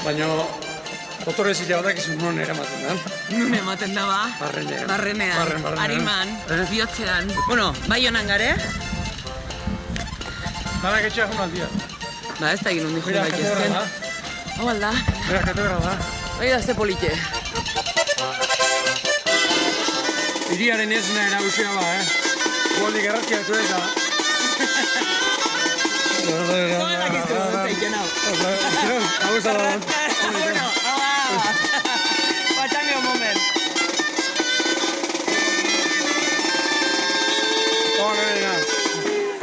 Baina, otorezia badak izun non eramaten da. Nun ematen da ba? Barrenean. Barrenean, hariman, bihotzean. Bueno, bai honan gare? Danak etxea joan aldia. Ba, ez da egin hondi Mira, joan gaitezten. katedra da. Hau alda. Mira, katedra da. Bai da, ze polite. Iriaren ez nahi nagusia ba, Goldik errazkia etu ez da. Zoalak izan dut zeiken hau. Hau ez da. Bueno, hau da. Patxame un moment. Hori.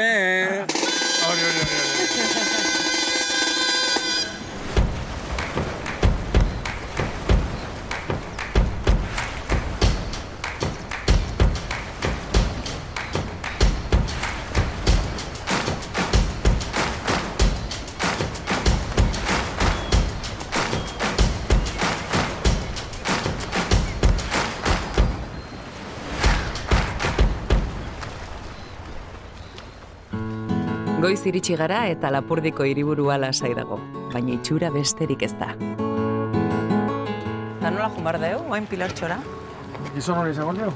Goiz iritsi gara eta Lapurdiko hiriburua lasai dago, baina itxura besterik ez da. Eta nola jumar deu, oain pilartxora? Gizon hori izango deu?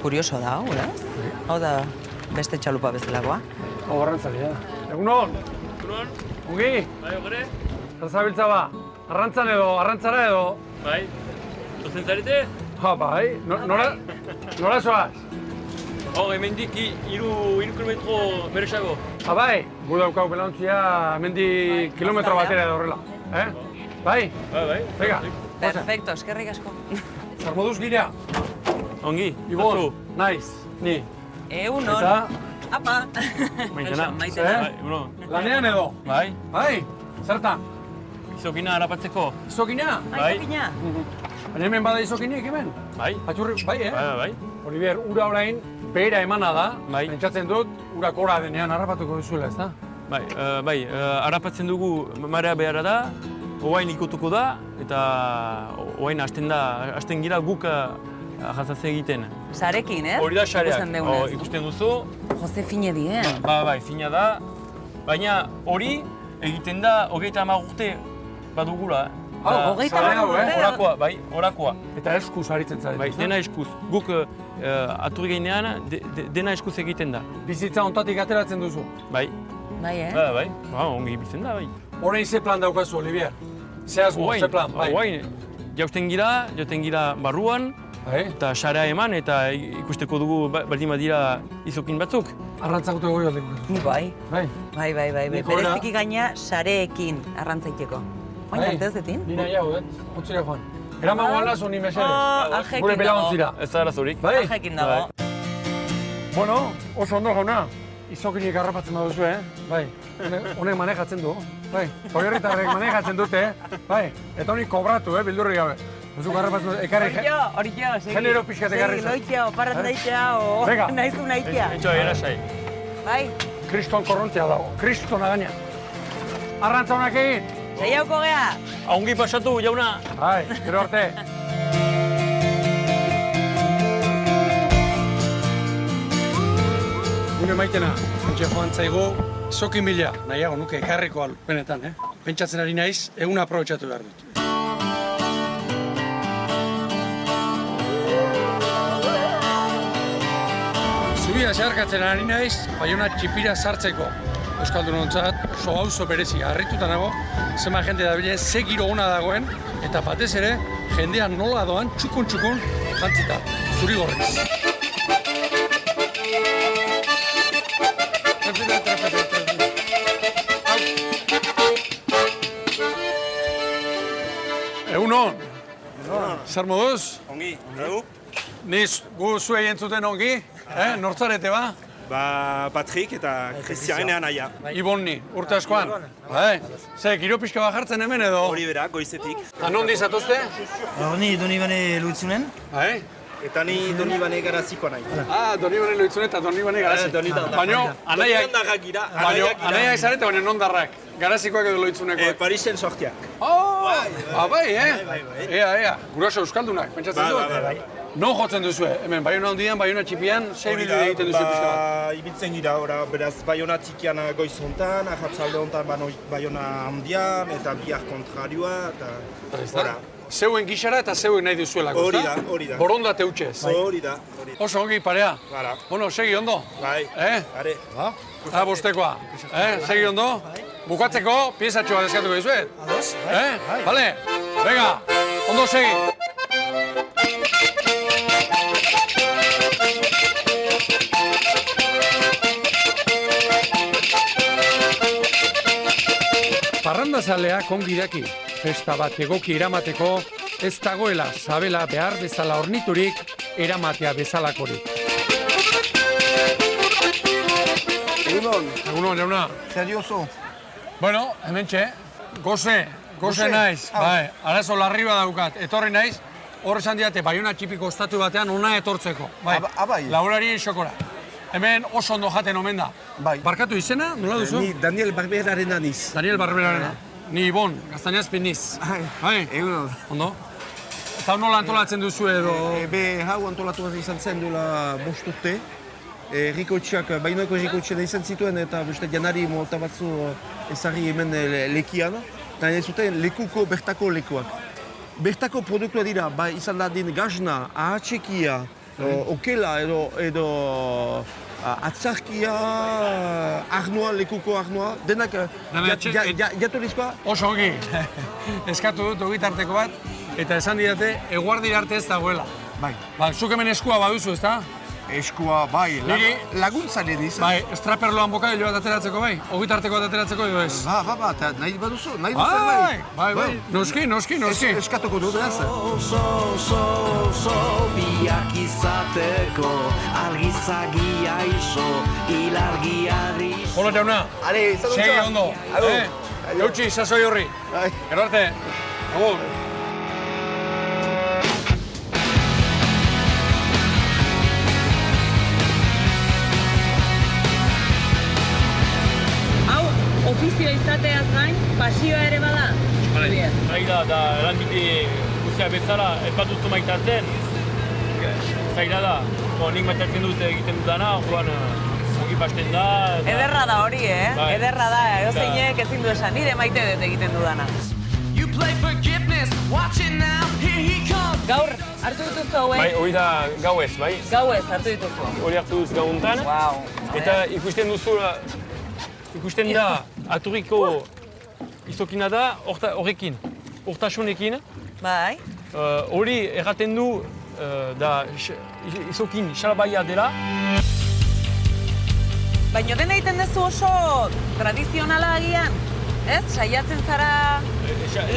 Kurioso da, hau, ez? Hau da beste txalupa bezalagoa. Hau arrantzalia da. Egunon! Egunon? Ongi? Bai, ogre? Zazabiltza ba? Arrantzan edo, arrantzara edo? Bai. Dozen zarete? Ha, bai. Nola zoaz? Hor, hemendik iru kilometro beresago. Ha, bai. Gu daukau belauntzia hemendik kilometro batera edo horrela. Bai? Bai. Venga. Perfecto, eskerrik asko. Zer moduz girea? Ongi, Ibon, naiz, ni. Egunon. Eta, Apa. Maitena. Maitena. Bai, egunon. lanean edo? Bai. Bai. Zertan? Izokina harapatzeko. Izokina? Bai. Aizokina. Baina hemen bada izokinik hemen? Bai. Atxurri, bai, Bai. Oliver, ura orain, behera emana da. Bai. Pentsatzen dut, urak ora denean harrapatuko duzuela, ez da? Bai, harapatzen dugu marea beharra da, oain ikutuko da, eta oain hasten gira guk jazatze egiten. Sarekin, ez? Hori da xareak. Ikusten deunez. Ikusten duzu, Jose fine di, Bai, fina da, baina hori egiten da 30 urte badugula. Hau, 30 urte? Horakoa, bai, horakoa. Eta eskuz aritzen zaret. Bai, dena eskuz. Guk atur gainean dena eskuz egiten da. Bizitza ontatik ateratzen duzu. Bai, Bai, bai, ongi bizten da, bai. Orain ze plan daukazu, Olivier? Ze asmo, ze plan, bai. Oain, joten gira barruan, Bai? eta xarea eman, eta ikusteko dugu baldin badira izokin batzuk. Arrantzakute goi aldeko. Ni bai. Bai? Bai. Nik horrela- Bereziki gaina sareekin arrantzaiteko. Oin kantezetin? Ni nahi hau, Ontzira joan. Eraman guan lazo ni mesedez. ajekin Gure dago. belaontzira. Ez da arazorik. Bai? Ajekin dago. Bueno, oso ondo jauna. Izokinik harrapatzen baduzu, Bai. Honek manejatzen du. Bai. Goierritarrek manejatzen dute, Bai. Eta honik kobratu, bildurri gabe. Duzu harrapatzen dut, ekarri. Hori jo, segi. Genero pixkat ekarri zu. Segi, loitxeo, parrandaitzea, Venga. nahizu nahitia. Entxo, erasai. Bai, Kriston korrontzea dago. Kristona gaina. Arrantza honak egin. seiauko gea. Ongi pasatu, jauna. Bai, gero arte. Gure maitena, ontxe joan zaigu, zoki mila, nahiago nuke ekarriko benetan, Pentsatzen ari naiz, egun aprobetxatu behar dut. Zubia zeharkatzen ari naiz, Baiona txipira sartzeko. Euskaldunontzat oso auzo berezi, harrituta nago, zema jende dabile, ze giro ona dagoen, eta batez ere, jendea nola doan txukun jantzita, zuri gorriz. Egunon! Zer moduz? Ongi, egu? Niz gu zuei entzuten ongi, nortzarete ba? Ba, Patrik eta Kristianean aia. Ibonni, urte askoan. Bai, ze, giro pixka bat jartzen hemen edo? Hori bera, goizetik. Anondi zatozte? Hor ni doni bane luitzunen, Bai, Eta ni Donibane Garazikoa nahi. Donibane Loitzune eta Donibane Garazi. Baina, Donibandarrak gira. anaia izarete, baina nondarrak. Garazikoak edo Loitzunekoak. Parisen sortiak. Bai, Ea, guraso euskaldunak, pentsatzen du? Bai. Non jotzen duzue? Hemen, Baiona handian, Baiona txipian, sei bildu egiten duzu pixka bat. Ibiltzen gira, beraz, Baiona txikian goiz hontan, ahatzalde hontan Baiona handian, eta bihar kontrarioa, eta... Zeuen gixara eta zeuen nahi duzuelako, hori da. Borondate utxez. Hori da. Oso ongi parea. Gara. Bueno, segi ondo. Bai, are. Bostekoa. Segi ondo. Bukatzeko, piezatxo bat eskatuko dizuet. Ados, bai. Vale, venga, ondo segi. Parrandazaleak ongi daki. Festa bat egoki eramateko, ez dagoela sabela behar bezala orniturik, eramatea bezalakorik. Egunon, jauna. Zer diozu? Bueno, hementxe, goze naiz. Bai, arazo larri bat daukat. Etorri naiz, hor esan diate Baiona txipiko ostatu batean ona etortzeko. Bai, laborari xokora. Hemen oso ondo jaten omen da. Bai. Barkatu izena, nola duzu? Ni Daniel Barberarena niz. Daniel Barberarena. Ni Ibon, Gaztainazpin niz. Bai, Egunon. ondo. Eta nola antolatzen duzu edo... Hau antolatu bat izan zen duela 5 urte. Rikotxeak, Baionako rikotxean izan zituen eta beste janari molta batzu ezarri hemen lekian. Eta nahi zuten lekuko bertako lekuak. Bertako produktua dira, bai izan dadin gazna, ahatxekia, okela edo atzarkia, arnoa, lekuko arnoa, denak jaturizkoa? Oso ongi. Eskatu dut ogitarteko bat, eta esan didate, eguardi arte ez dagoela. Bai. Zuk hemen eskua baduzu, ezta? Eskua, bai, laguntzaren izan. Bai, estraperloan bokadilo bat ateratzeko bai? Ogitarteko bat ateratzeko edo ez? Ba, nahi baduzu, nahi duzen bai. Bai, noski. Eskatuko dut, ez? Biak izateko, argizagia iso, ilargiari iso. Hola, jauna. Ale, izan dut. Segi ondo. Eutxi, sasoi horri. Gero arte. Agur. Ofizioa izateaz gain, pasioa ere bada? Zaila da, lanbide guztia bezala, ez bat duzu maitatzen. Zaila da, nik maitatzen dut egiten dudana, orduan ongi pasten da. Ederra da hori, Bai. Ederra da, eozeinek ezin du esan, nire maite dut egiten dudana. Gaur, hartu dituzu hauek? Bai, hori da gauez, bai? Gauez, hartu dituzu. Hori hartu duz gauntan. Wow. Eta ikusten da, aturriko izokina da horrekin, hortasunekin. Bai. Hori erraten du da izokin xalabaia dela. Baina dena egiten duzu oso tradizionala agian, ez? Saiatzen zara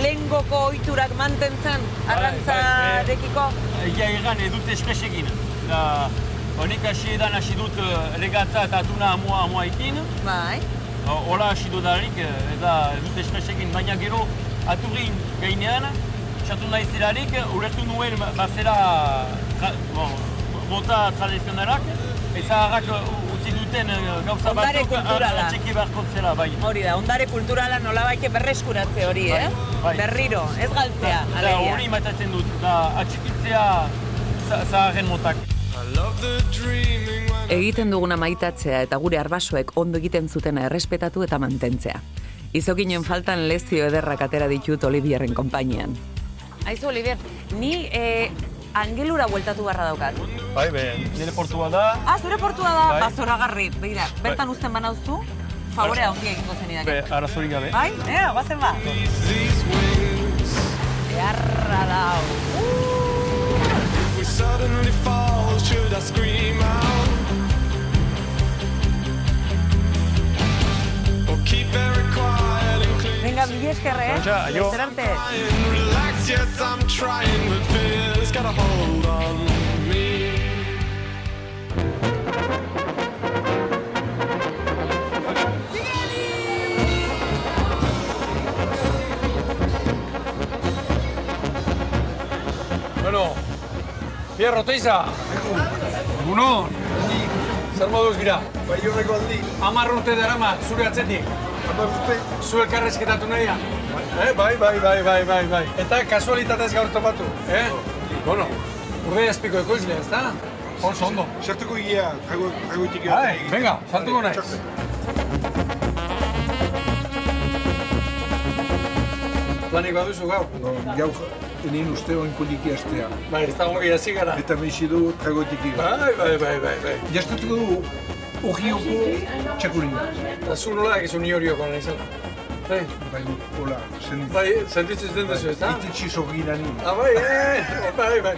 lehengoko ohiturak mantentzen arrantzarekiko? Egia egan edut espesekin. Honik hasi dut legatza eta atuna amoaekin. Bai. Hola hasi dudarik eta edut espesekin, baina gero aturrin gainean, txatu nahi zelarik, ulertu nuen bazera bota tradizionalak, ezaharrak utzi duten gauza batzuk atxeki beharko zela, bai. Hori da, ondare kulturala nolabait berreskuratze hori, Bai. Berriro, ez galtzea, alegia. Hori matatzen dut, da atxikitzea zaharren motak. Egiten duguna maitatzea eta gure arbasoek ondo egiten zutena errespetatu eta mantentzea. Izokinen faltan lezio ederrak atera ditut Olivierren konpainian. Aizu, Olivier, ni Angelura bueltatu barra daukat. Bai, nire portua da. Zure portua da, Bai. zoragarri. Begira, bertan uzten banauzu, favorea ondia egingo zenidak. Arazorik gabe. Bai, guazen ba. Beharra dau. Suddenly fall, should I scream out? Or keep very quiet and clean? Venga, mila eskerre, Kontxa, aio. Laster arte. And relax, yes, I'm trying, but fear's got a hold on me. Bueno, Pierre Oteiza! Egunon! Zer moduz gira? Baioneko aldi. 10 urte darama, zure atzetik. 10 urte. Zu elkarrezketatu nahian? Bai. Eta kasualitatez gaur topatu, Bueno, urde azpiko ekoizlea, ez da? Oso ondo. Sartuko gila, tragoitik Bai, venga, sartuko naiz. Planik baduzu gaur? Gaur, enien uste oin poliki astea. Bai, ez da hori hasi gara. Eta mexidu tragoitik gila. Bai. Jastatuko Ohioko txakurina. Eta zu nola egizu ni horioko naizela? Bai, Hola, sentitzen den duzu, ez da? Ititsi zorginani. Bai.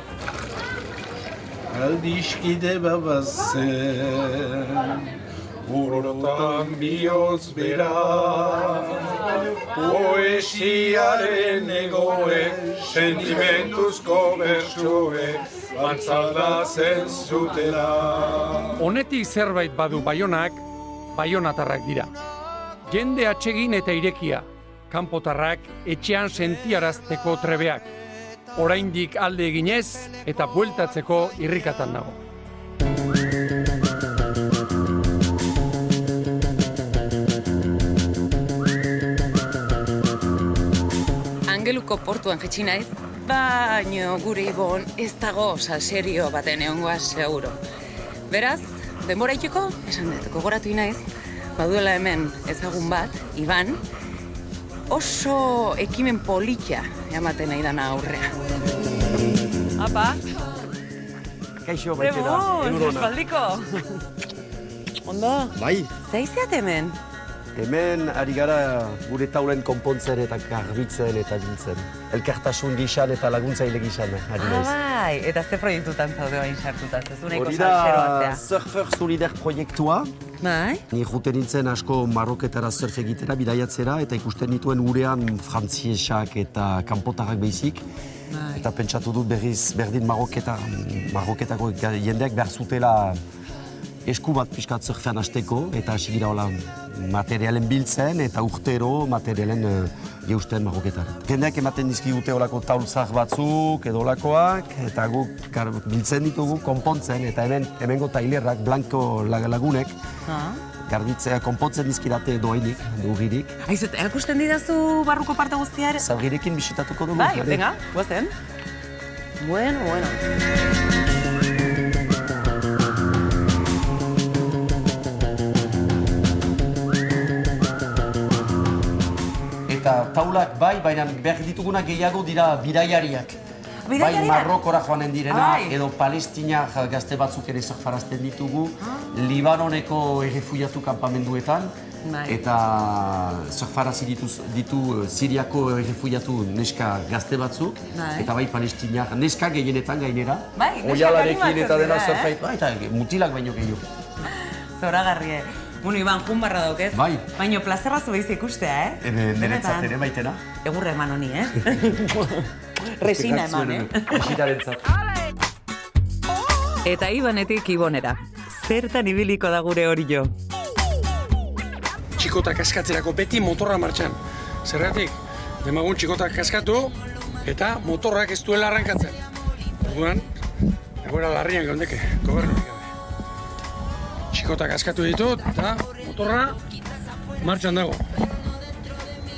Aldizkide babazen, urorotan bihotz bera, poesiaren egoe, sentimentuzko bertsoe, bantzaldazen zutela. Honetik zerbait badu Baionak, baionatarrak dira. Jende atsegin eta irekia, kanpotarrak etxean sentiarazteko trebeak. Oraindik alde eginez eta bueltatzeko irrikatan nago. Angeluko portuan jetxi naiz, baino gure Ibon ez dago salserio baten egongoa seguro. Beraz, denbora itxeko, esan dut, gogoratu naiz, baduela hemen ezagun bat, Iban, oso ekimen politia ematen nahi dana aurrea. Apa? Kaixo, baitera, eurona. Espaldiko. Ondo? Bai, Zaizeat hemen? hemen ari gara gure taulen konpontzen eta garbitzen eta biltzen. Elkartasun gizan eta laguntzaile gizan ari naiz. Bai, eta ze proiektutan zaude bain sartuta, zezuneko Hori da salseroaztea. Surfer Solidaire proiektua. Bai? Ni juten nintzen asko Maroketara surf egitera, bidaiatzera, eta ikusten nituen urean frantziesak eta kanpotarrak behizik. Bai. Eta pentsatu dut berriz berdin Maroketako jendeak behar zutela esku bat pixkat surfean hasteko, eta hasi gira hola materialen biltzen eta urtero materialen geusten Maroketan. Jendeak ematen dizkigute holako taulzak batzuk edo holakoak, eta guk biltzen ditugu konpontzen, eta hemengo tailerrak, blanko lagunek, garbitzea konpontzen dizkidate doainik, dugirik. Aizut, erakusten didazu barruko parte guztiare? Zaurirekin bisitatuko dugu. Bai, venga, guazen. Bueno. Eta taulak bai, baina behar ditugunak gehiago dira bidaiariak. Bai Marrokora joanen direna, edo Palestina gazte batzuk ere surfarazten ditugu, Libanoneko errefugiatu kanpamenduetan, eta surfarazi ditu Siriako errefugiatu neska gazte batzuk, eta bai Palestina neska gehienetan gainera. Oialarekin eta dena surfait, eta mutilak baino gehiago. Zoragarrie. Bueno, Iban, jun barra dauket. Bai. Baina plazerra zu behiz ikustea, Niretzat ere baitena. Egurra eman honi, Resina eman, Resinarentzat. Eta Ibanetik Ibonera. Zertan ibiliko da gure hori jo? Txikotak kaskatzerako beti motorra martxan. Zergatik, demagun txikotak kaskatu eta motorrak ez duela arrankatzen. Orduan, egoera larrian geundeke, gobernurik gabe. Txikotak kaskatu ditut eta motorra martxan dago.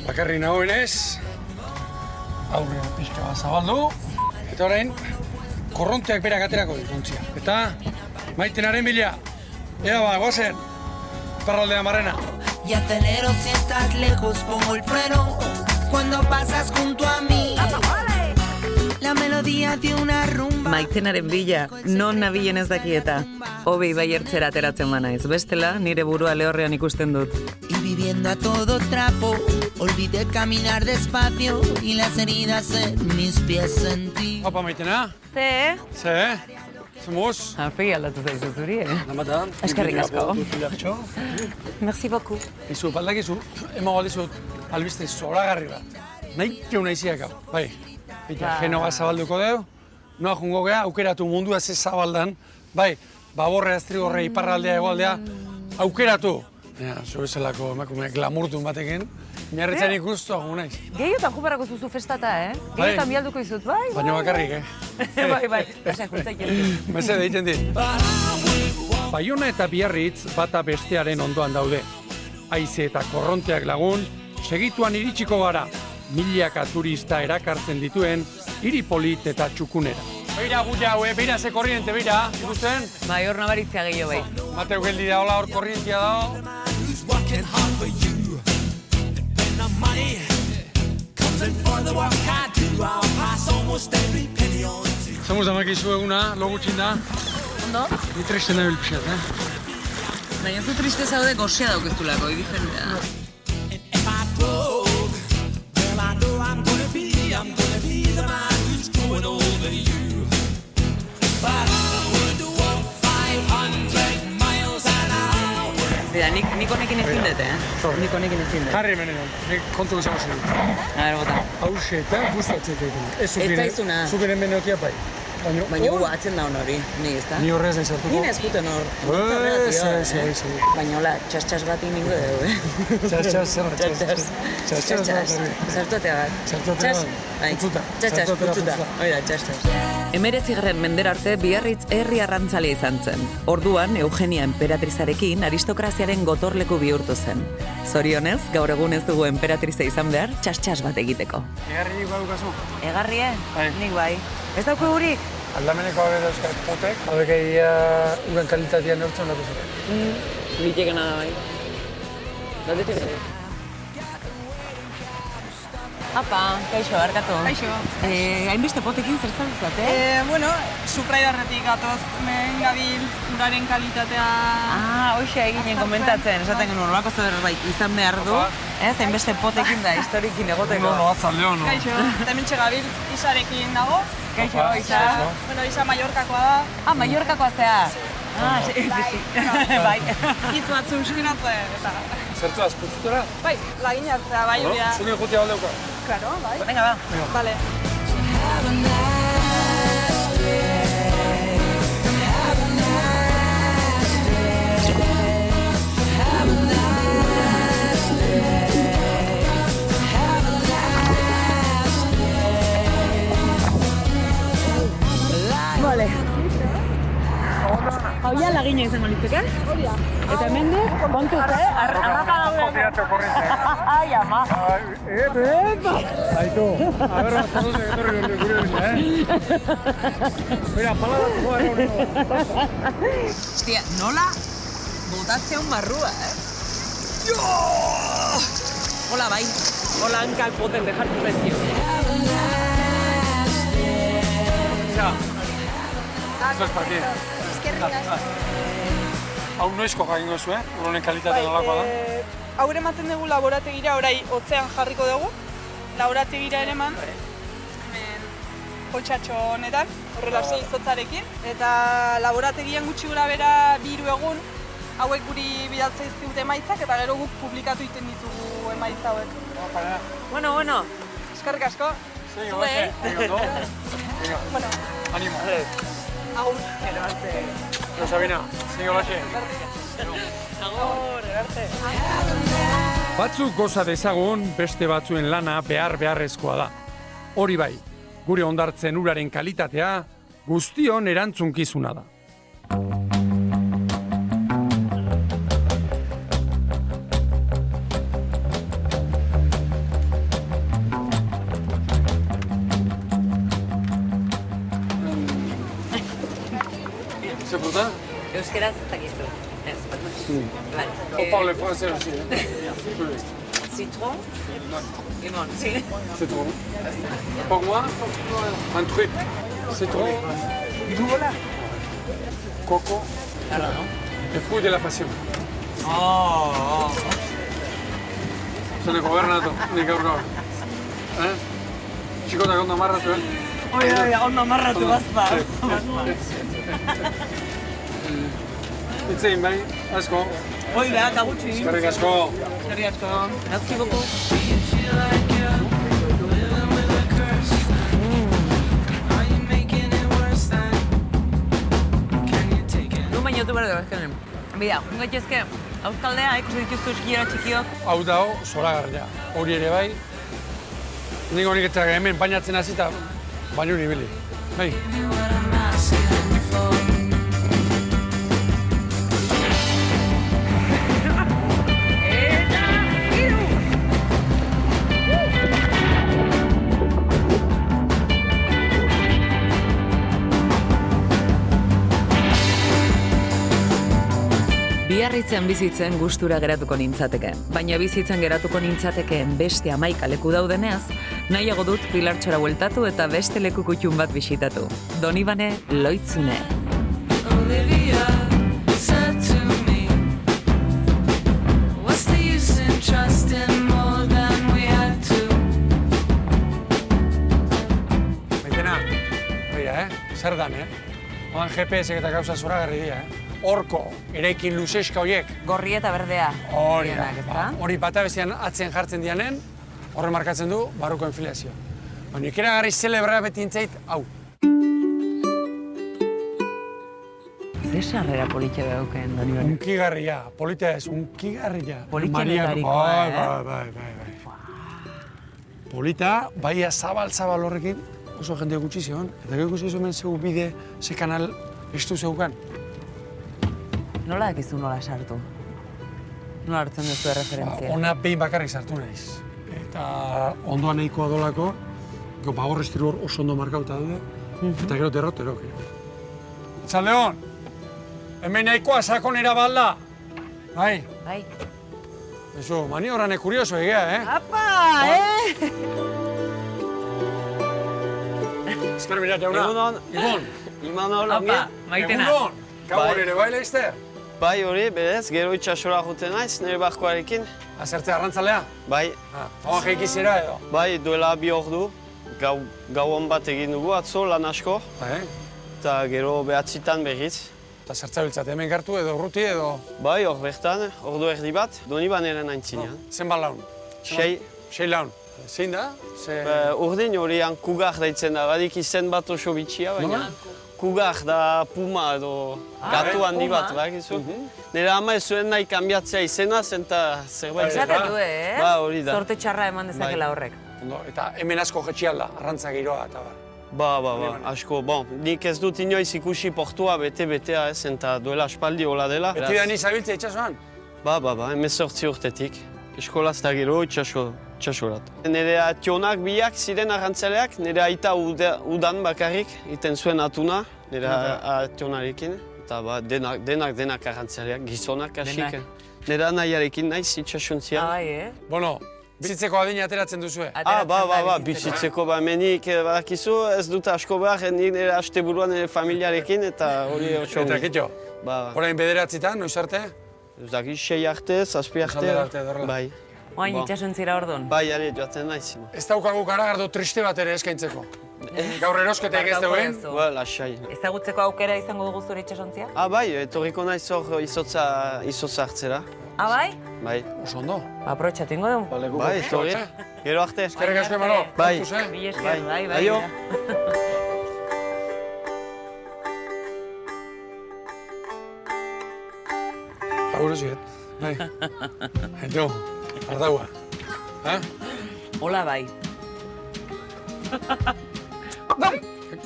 Bakarri nagoenez, aurrean pixka bat zabaldu, eta orain, korronteak berak aterako dituntzia. Eta maitenaren bila, ea ba, goazen, parraldea marrena. Y acelero si estás lejos, pongo el freno cuando pasas junto a mí. La melodía de una rumba. Maitenaren bila, non nabilen ez dakieta. Hobe ibai ertzera ateratzen banaiz. Bestela, nire burua lehorrean ikusten dut. Y viviendo a todo trapo, olvidé caminar despacio y las heridas en mis pies sentí. Opa, Maitena? Ze? Zemuz? Afi, aldatu zaizu zuri, Namatan? Eskerrik asko. Dutulartxo? Merci beaucoup. Izu, baldakizu, ema baldizut albiste zoragarri bat. Nahi keu nahiziak hau, bai. Eta Genova zabalduko deu, noa jungo gea, aukeratu mundua ze zabaldan, bai, baborre, aztrigorre, iparraldea, egoaldea, aukeratu. Zu bezalako emakumeak glamurtun batekin, miarritzen ikustu agun naiz. Gehiotan juparako zuzu festata, Bai. Gehiotan bialduko izut, bai? Baina bakarrik, Bai. Esa juntzaiken. Mesede egiten dit. Baiona eta Biarritz bata bestearen ondoan daude. Haize eta korronteak lagun, segituan iritsiko gara. Milaka turista erakartzen dituen, hiri polit eta txukunera. Beira gutxe hau, beira ze korriente, beira, ikusten? Bai, hor nabaritzea gehiago bai. Mateu geldi da, hola hor korrientia da. Zamuz damakizu eguna, logutxin da. Ondo? Ni tristen nabil pixat, Baina zu triste zaude gozea daukeztulako, diferentea. Bida, nik honekin ezin dut, Nik honekin ezin dut. Jarri hemen egon, nik kontu gizamo zen. A ber, gota. Hauxe eta gustatzeko egin. Ez zaizuna. Zukeren beneokia pai. Baina gu atzen daun hori, ni ez da? Ni horrez nahi sartuko. Ni neskuten hor. Ez. Baina hola, txas batik ningu dugu, Txas. Sartuatea bat. Txas, putzuta. Oida, txas. 19. mendera arte Biarritz herri arrantzalea izan zen. Orduan, Eugenia emperatrizarekin aristokraziaren gotorleku bihurtu zen. Zorionez, gaur egun ez dugu emperatriza izan behar, txas bat egiteko. Egarri badukazu? Egarrie? Nik bai. Ez dauko gurik? Aldameneko habe dauzkat potek, habek egia uren kalitatean neurtzen datu zure. Bitekena da bai. Daldetik ere? Apa, kaixo, barkatu. Kaixo. Hainbeste potekin zer zabiltzat, Bueno, supraidarretik gatoz, men gabil uraren kalitatea... Hoxe eginen komentatzen, esaten genuen, olako zerbait izan behar du, hainbeste potekin da, historikin egoteko. No, atzalde hono. Kaixo, eta hementxe gabil isarekin dago. Kaixo, isa. Bueno, isa Mallorcakoa da. Mallorcakoa zea. Bai. Hitz batzu uskinatzen, eta... Zertu azputzutera? Bai, lagin hartzea, bai, hori da. Zune jutia baldeuka? Claro, bai. Venga, ba. Vale. Vale. Hau ja lagina izango litzeke? Hori da. Eta hemen du, kontuz, arrapa daude. Jotiatxo korrente. Ai, ama. Epa! Aitu, aberra, zadoz egetorri gure bine, Mira, pala bat joa egon. Hostia, nola botatzea un barrua, Jo! Hola, bai. Hola, hankak potente jartu bezio. Ja. Eso es para ti. Hau noizko jakingo zu, Uronen kalitatea nolakoa da? Haure ematen dugu laborategira, orai hotzean jarriko dugu. Laborategira ere eman. Hemen poltsatxo honetan, horrela izotzarekin. Eta laborategian gutxi gura bera 2 egun, hauek guri bidaltzen dizkigute emaitzak, eta gero guk publikatu egiten ditugu emaitza hauek. Bueno. Eskerrik asko. Zuei. Bueno. Animo. Agur. No, Sabina, sigo laxe. Agur, arte. Batzuk goza dezagun, beste batzuen lana beharrezkoa da. Hori bai, gure hondartzen uraren kalitatea guztion erantzunkizuna da. Se fruta? Euskeraz ez dakizu. Ez, Vale. On parle français aussi. Citron, limon. Citron. Pour moi, un truc. Citron, coco, et fruit de la passion. Se ne gobernato, ni gaur. Txikotak ondo amarratu, Oi, ondo amarratu bazpa. Itzein bai, asko. Hoi da, eta gutxi. Eskerrik asko. Eskerrik asko. Merci beaucoup. Nu baino du behar dugu, ezkenen. Bida, jungaitezke, auskaldea, ikusi dituztu eskiera txikiok. Hau dago, zoragarria. Hori ere bai. Nik honik etxak hemen bainatzen hasi eta baino nibili. Bai. Biarritzen bizitzen gustura geratuko nintzateke, baina bizitzen geratuko nintzatekeen beste 11 leku daudenez, nahiago dut Pilartxora bueltatu eta beste leku kutxun bat bisitatu. Donibane Lohitzune. Olivia said to me, what's the use in trusting more than we had to? Maitena, oia, zer dan, Oan GPS eta gauza zoragarri dira, Horko, eraikin luzeska horiek. Gorri eta berdea. Hori da, hori bata bestean atzen jartzen dianen, horre markatzen du barruko enfilazioa. Nik eragarri zelebra beti intzait, hau. Ze sarrera politia dauken, Donibane? Unkigarria, politia ez, unkigarria. Politienetarikoa, Bai. Polita, bai zabal horrekin, oso jende gutxi zion, eta gero ikusi zuen zeu bide, ze kanal estu zeukan. Nola dakizu nola sartu? Nola hartzen duzu referentzia? Ona behin bakarrik sartu naiz. Eta ondoan nahikoa dolako, bagor estiru hor oso ondo markauta daude, eta gero derroterok. Txaldeon, hemen nahikoa sakonera balda. Bai. Bai. Eso, maniobrane kurioso egea, Apa, Ezker mirat jauna. Egunon. Ibon. Imanol, ongi? Maitena. Egunon. Gabon ere, bai leizte? Bai, hori, berez, gero itxasora juten naiz, nire barkoarekin. Azertze arrantzalea? Bai. Hoa jeikizera edo? Bai, duela 2 ordu. Gauan bat egin dugu, atzo, lan asko. Bai. Eta gero 9 berriz. Eta zertzabiltzat, hemen gertu edo urruti edo? Bai, hor bertan, ordu erdi bat, Donibaneren aintzinean. Zenbat laun? 6. 6 laun. Zein da? Urdin horian kugar daitzen da, badik izen bat oso bitxia, baina. Kugar da puma edo gatu handi bat, bakizu. Nire ama ez zuen nahi kanbiatzea izena, zenta zerbait. Esaten du, Ba, hori da. Zorte txarra eman dezakela horrek. Eta hemen asko jetxialda, arrantza giroa eta bar. Ba, asko, bon. Nik ez dut inoiz ikusi portua bete-betea ez, eta duela aspaldi hola dela. Beti da ni zabiltzea itxasuan? Ba, 18 urtetik. Eskolaz eta gero itxasorat. Nire ationak biak ziren arrantzaleak, nire aita udan bakarrik, iten zuen atuna, nire ationarekin. Eta denak arrantzaleak, gizonak asik. Nire nahiarekin naiz itxasuntzian. Bai, Bueno, bizitzeko adina ateratzen duzue? Ba, bizitzeko menik badakizu, ez dut asko behar, nire asteburuan nire familiarekin eta hori oso. Eta kitxo? Horain 9 noiz arte? Ez daki 6 arte, 7 arte. Bai. Oain itxasuntzira orduan? Bai, joaten naiz. Ez daukagu garagardo triste bat ere eskaintzeko. Gaur erosketek ez duen? Ba, lasai. Ezagutzeko aukera izango dugu zure itxasontzia? Bai, etorriko naiz hor izotza hartzera. Bai? Bai. Oso ondo. Aprotxatu ingo dugu? Bai, etorri. Gero arte. Eskerrik asko, Emano. Bai. Mila esker, bai. Aio. Agur ziet. Bai. Eto, ardaua. Hola, bai.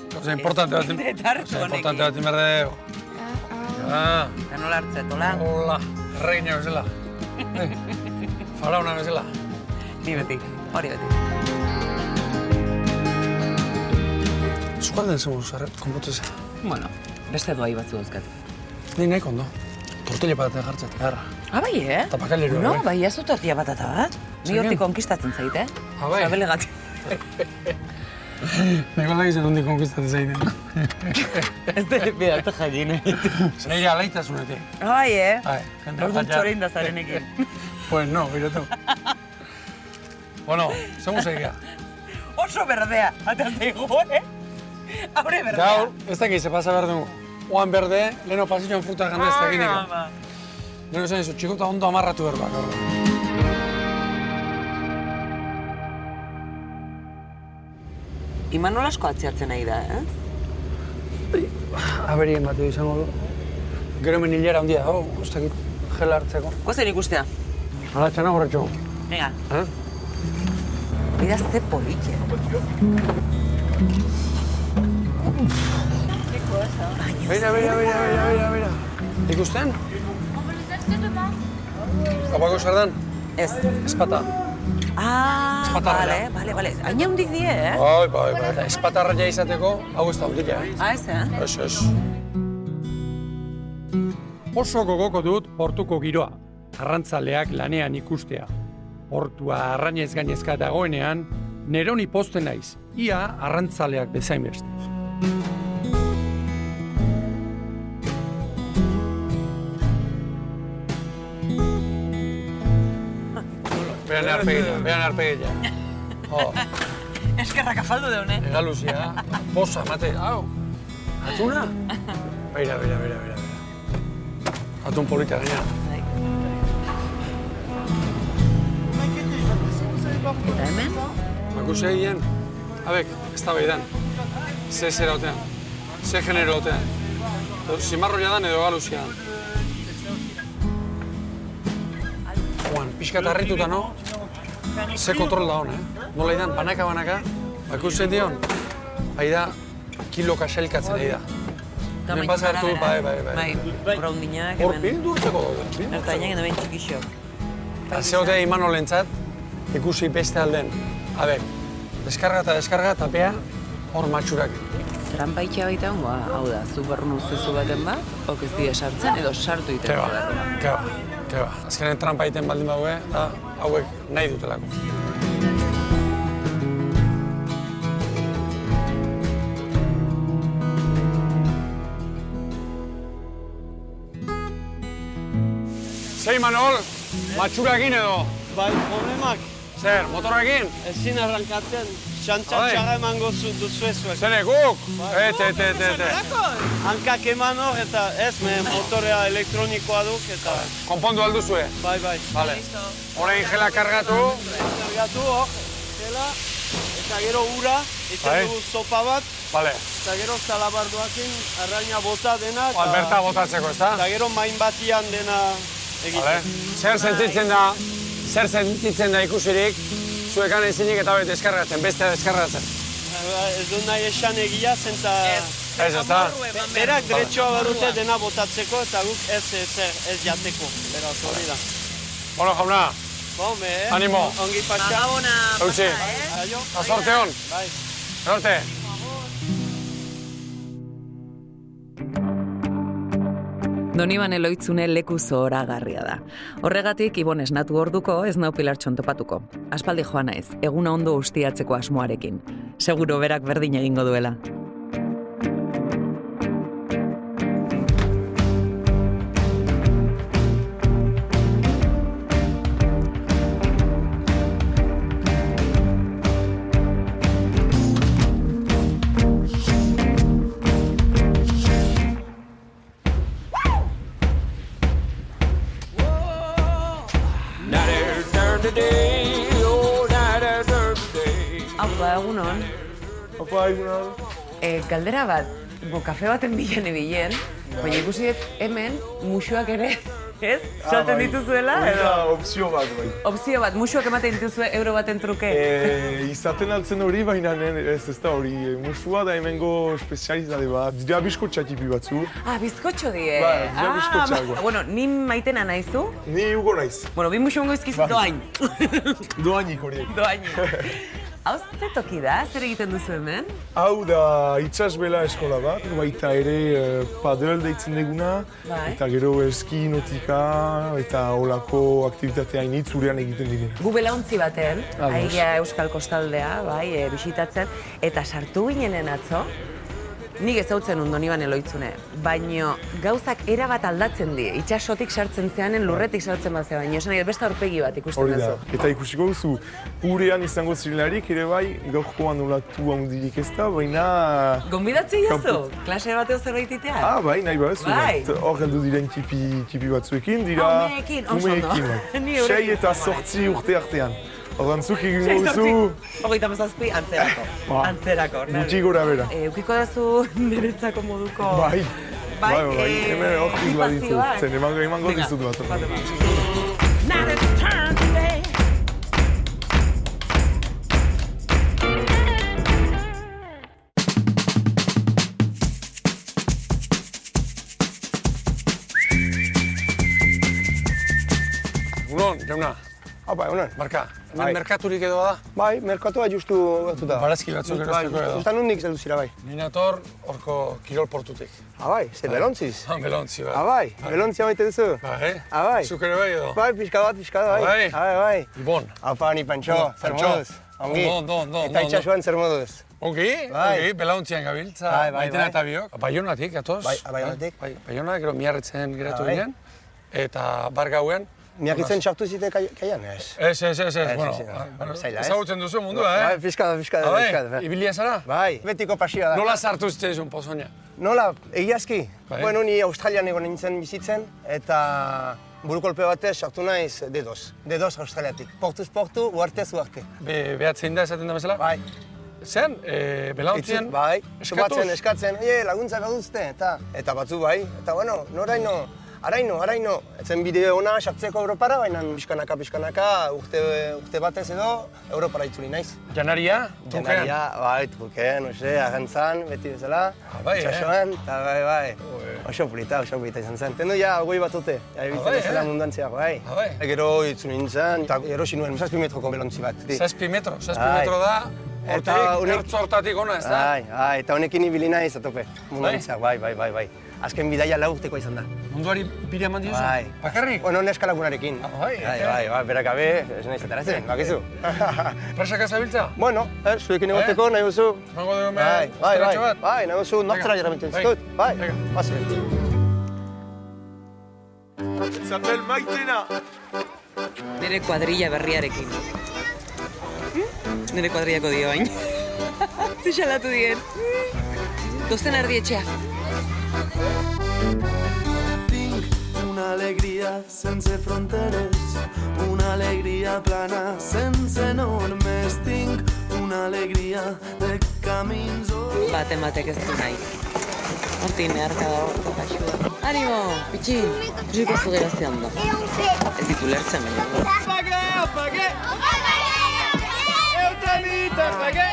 Gauza importante bat inberdeo. Eta nola hartzet, hola? Hola, erregina bezala. Farauna bezala. Ni beti, hori beti. Zukalden zemuz, konpotezea? Bueno, beste doai batzu dauzkat. Ni nahiko ondo. Tortilla patata jartzat, garra. Bai, Eta pakaileroa, No, bai, ez du tortilla patata bat. Ni hortik konkistatzen zaite, Bai. Sabelegatik. Nego dakizen hondik konkistatzen zaiten. Ez dut bidatu jai nahi. Zeire alaitasunetik. Bai, Bai, Orduan txorein da zarenekin. Pues no, birotu. Bueno, zemuz egia. Oso berdea, eta zeigu, Haure berdea. Gaur, ez dakiz, se pasa behar dugu. Oan berde, leheno pasilloan fruta gandez tekiniko. Leheno zen izu, txikota ondo amarratu berbak. Imanol asko atziatzen nahi da, Aberien bat izango du. Gero hemen hilera handia dago, ez dakit gela hartzeko. Gozen ikustea. Hala txana horretxo. Venga. Mira, ze politia. Beira. Ikusten? Kapako sardan? Ez. Espata. Ah, Espatarra. bale. Hain handik die, eh? Bai. Eta espatarra izateko, hau ez da hundila, eh? Ah, ez, eh? Ez. Oso gogoko dut portuko giroa, arrantzaleak lanean ikustea. Portua arrainez gainezka dagoenean, neroni pozten naiz, ia arrantzaleak bezain beste. Behan arpegia. Eskerrak afaldu deune. Egaluzia, poza, mate, hau. Atuna? Beira. Atun polita gaina. Eta hemen? Bakuse egin, abek, ez da behidan. Ze zera otean, ze genero otean. Zimarroia dan edo galuzia dan. Juan, pixka harrituta, no? Ze kontrol da hona, eh? Nola idan, banaka, bakusen dion, da, kiloka xelkatzen egin da. Hemen baz hartu, bai. Braundinak, Hor, bildurtzeko daude. Ertainak edo behin txikixok. Zeotea iman olentzat, ikusi beste alden. Abek, deskarga, tapea, hor matxurak. Trampaitxa baita hongoa, hau da, zu barrun ustezu baten bat, ok ez dira sartzen edo sartu iten zu barrua. Keba. Azkenen trampa egiten baldin baue, da hauek nahi dutelako. Zei, Manol, matxurakin edo? Bai, problemak. Zer, motorrekin? Ezin arrankatzen, txantxa emango duzue zuek. Zene, guk? Ete. Hankak eman hor eta ez, motorea elektronikoa duk eta... Konpondu alduzue? Bai. Vale. Horein gela kargatu. Kargatu hor, gela, eta gero ura, eta dugu sopa bat. Vale. Eta gero zalabardoakin arraina bota dena. Berta botatzeko, ez da? Eta gero main batian dena egiten. Zer sentitzen da ikusirik, zuekan ezinik eta deskargatzen, bestea deskargatzen. Ez dut nahi esan egia, zenta... Ez da? Berak deretxoa barute dena botatzeko eta guk ez jateko. Beraz, hori da. Bueno, jauna. Animo. Ongi patxa. Agabona pasa, Aio. Azorte hon. Bai. Azorte. Donibane Lohitzune leku zoragarria da. Horregatik, Ibon esnatu orduko ez nau Pilartxon topatuko. Aspaldi joan naiz, eguna ondo ustiatzeko asmoarekin. Seguro berak berdin egingo duela. Egunon. Opa, egunon. Galdera bat, kafe baten bilen ebilen, baina ikusi dut hemen musuak ere, ez? Salten dituzuela, edo? Opzio bat, bai. Opzio bat, musuak ematen dituzue euro baten truke? Izaten altzen hori, baina ez da hori. Musua da hemengo espezializade bat. Dira bizkotxa tipi batzu. Bizkotxo die? Ba, dira bizkotxagoa. Bueno, ni maitena naizu? Ni Hugo naiz. Bueno, bi musu ongo izkizu doain. Doainik horiek. Doainik. Hau ze toki da? Zer egiten duzu hemen? Hau da itsasbela eskola bat, baita ere padel deitzen deguna, eta gero eski, nautika eta holako aktibitatea hainitz urean egiten direna. Gu belauntzi baten, aigia Euskal Kostaldea, bisitatzen, eta sartu ginenen atzo, nik ezautzen Donibane Lohitzune, baino gauzak erabat aldatzen die, itsasotik sartzen zeanen lurretik sartzen bat baino esan nahi beste aurpegi bat ikusten duzu. Eta ikusiko duzu, urean izango zirelarik ere bai, gaurkoan olatu handirik ez da, baina... Gonbidatzen jazu? Klase bateo zerbait itean? Bai, nahi baduzu. Hor heldu diren tipi batzuekin, dira... Umeekin, Sei eta 8 urte artean. Ordan zuk egingo duzu... 37, antzerako. Gutxi gora bera. Eukiko dazu niretzako moduko... Bai, hemen hortik baditu. Zen emango dizut bat. Jauna. Haupa, egunon. Marka, hemen merkaturik edo da? Bai, merkatua justu batuta. Barazki batzuk erosteko edo. Zuztan nondik zeldu zira bai? Ni nator horko kirol portutik. Bai, ze belontziz? Belontzi, bai. Bai, belontzia maite duzu? Bai. Bai. Zuk ere bai edo? Bai, pixka da, bai. Bai. Ibon. Haupa, ni Pantxo, zer moduz? Ongi. Ondo. Eta itxasuan zer moduz? Ongi, belauntzian gabiltza. Maitena eta biok. Baionatik, atoz? Bai, Baionatik. Baionak, gero miarritzen geratu ginen. Eta bar gauen. Miarritzen sartu zite kaian, ez? Ez, bueno, ezagutzen duzu mundua, Bai, pixka da. Ibilia zara? Bai, betiko pasioa da. Nola sartu zitzaizun pozoina? Nola, egiazki. Bueno, ni Australian egon nintzen bizitzen, eta burukolpe batez sartu naiz dedos Australiatik. Portuz portu, uartez uarte. Behatzein da esaten da bezala? Bai. Zen, belauntien eskatuz? Bai, eskatzen, laguntza baduzte, eta batzu bai. Eta bueno, noraino, araino. Etzen bideo ona sartzeko Europara, baina pixkanaka, urte batez edo Europara itzuli naiz. Janaria? Trukean? Janaria, bai, trukean, agantzan, beti bezala. Itxasuan, eta bai. Oso polita izan zen. Tendu ja, goi bat ote, ebitzen ezela munduan zehar, bai. Gero itzuli nintzen, eta erosi nuen 7 metroko belontzi bat. 7 metro da, hortatik ona, ez da? Bai, eta honekin ibili naiz atope, munduan zehar, bai. Azken bidaia 4 urteko izan da. Munduari bire eman diozu? Bai. Bakarrik? Bueno, neska lagunarekin. Bai, berak gabe, ez nahiz ataratzen, bakizu. Presaka zabiltza? Bueno, zuekin egoteko nahi duzu. Mango dugu esteratxo bat? Bai, nahi duzu nortzara jarramenten zitut. Bai, bazen. Zapel maitena! Nire kuadrilla berriarekin. Nire kuadrillako dio bain. Zixalatu dien. Dozten erdi etxea. Una alegría sense fronteres, una alegría plana sense enormes. Tinc una alegría de camins. Batek ez du nahi. Hortin eharka dago, kaixua. Animo, pitxin, ziko zugera zehan da. Ez ditu lertzen baina. Apague! Eutanita, apague!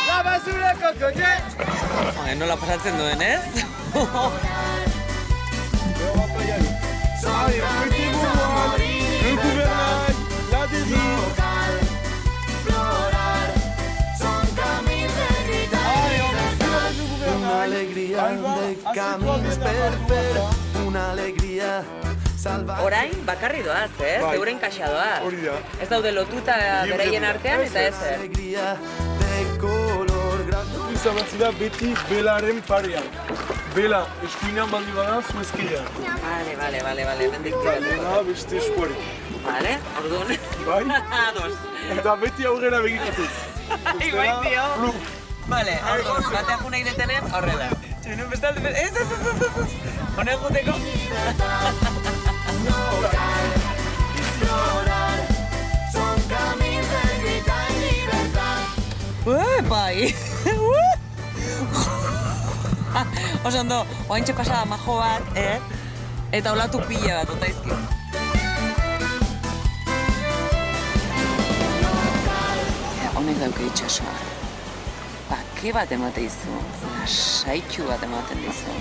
La basura kokoye! Nola pasatzen duen, ez? El gouvernail, la désir. Florar, son camins de gritar. Una alegría de camins per fer, una alegría salvaje. Orain bakarri doaz, ez? Euren kaxa doaz. Hori da. Ez daude lotuta beraien artean eta ez. Alegría de color grande. Izabatzira beti belaren parean. Bela, eskuinan bandi bada, zuezkidea. Vale, bendik Bela, beste eskuari. Vale, orduan. Bai? Ados. Eta beti aurrera begiratuz. Igual, tio. Vale, orduan, batean juna idetenen, horrela. Txinun bestalde, ez. Honen juteko. Explorar, son camins de gritar en libertad. Bai. Oso ondo, oaintxe pasada majo bat, eta olatu pila bat, otaizki. Honek dauke itxasoa. Bake bat emate izu, lasaitxu bat ematen dizu.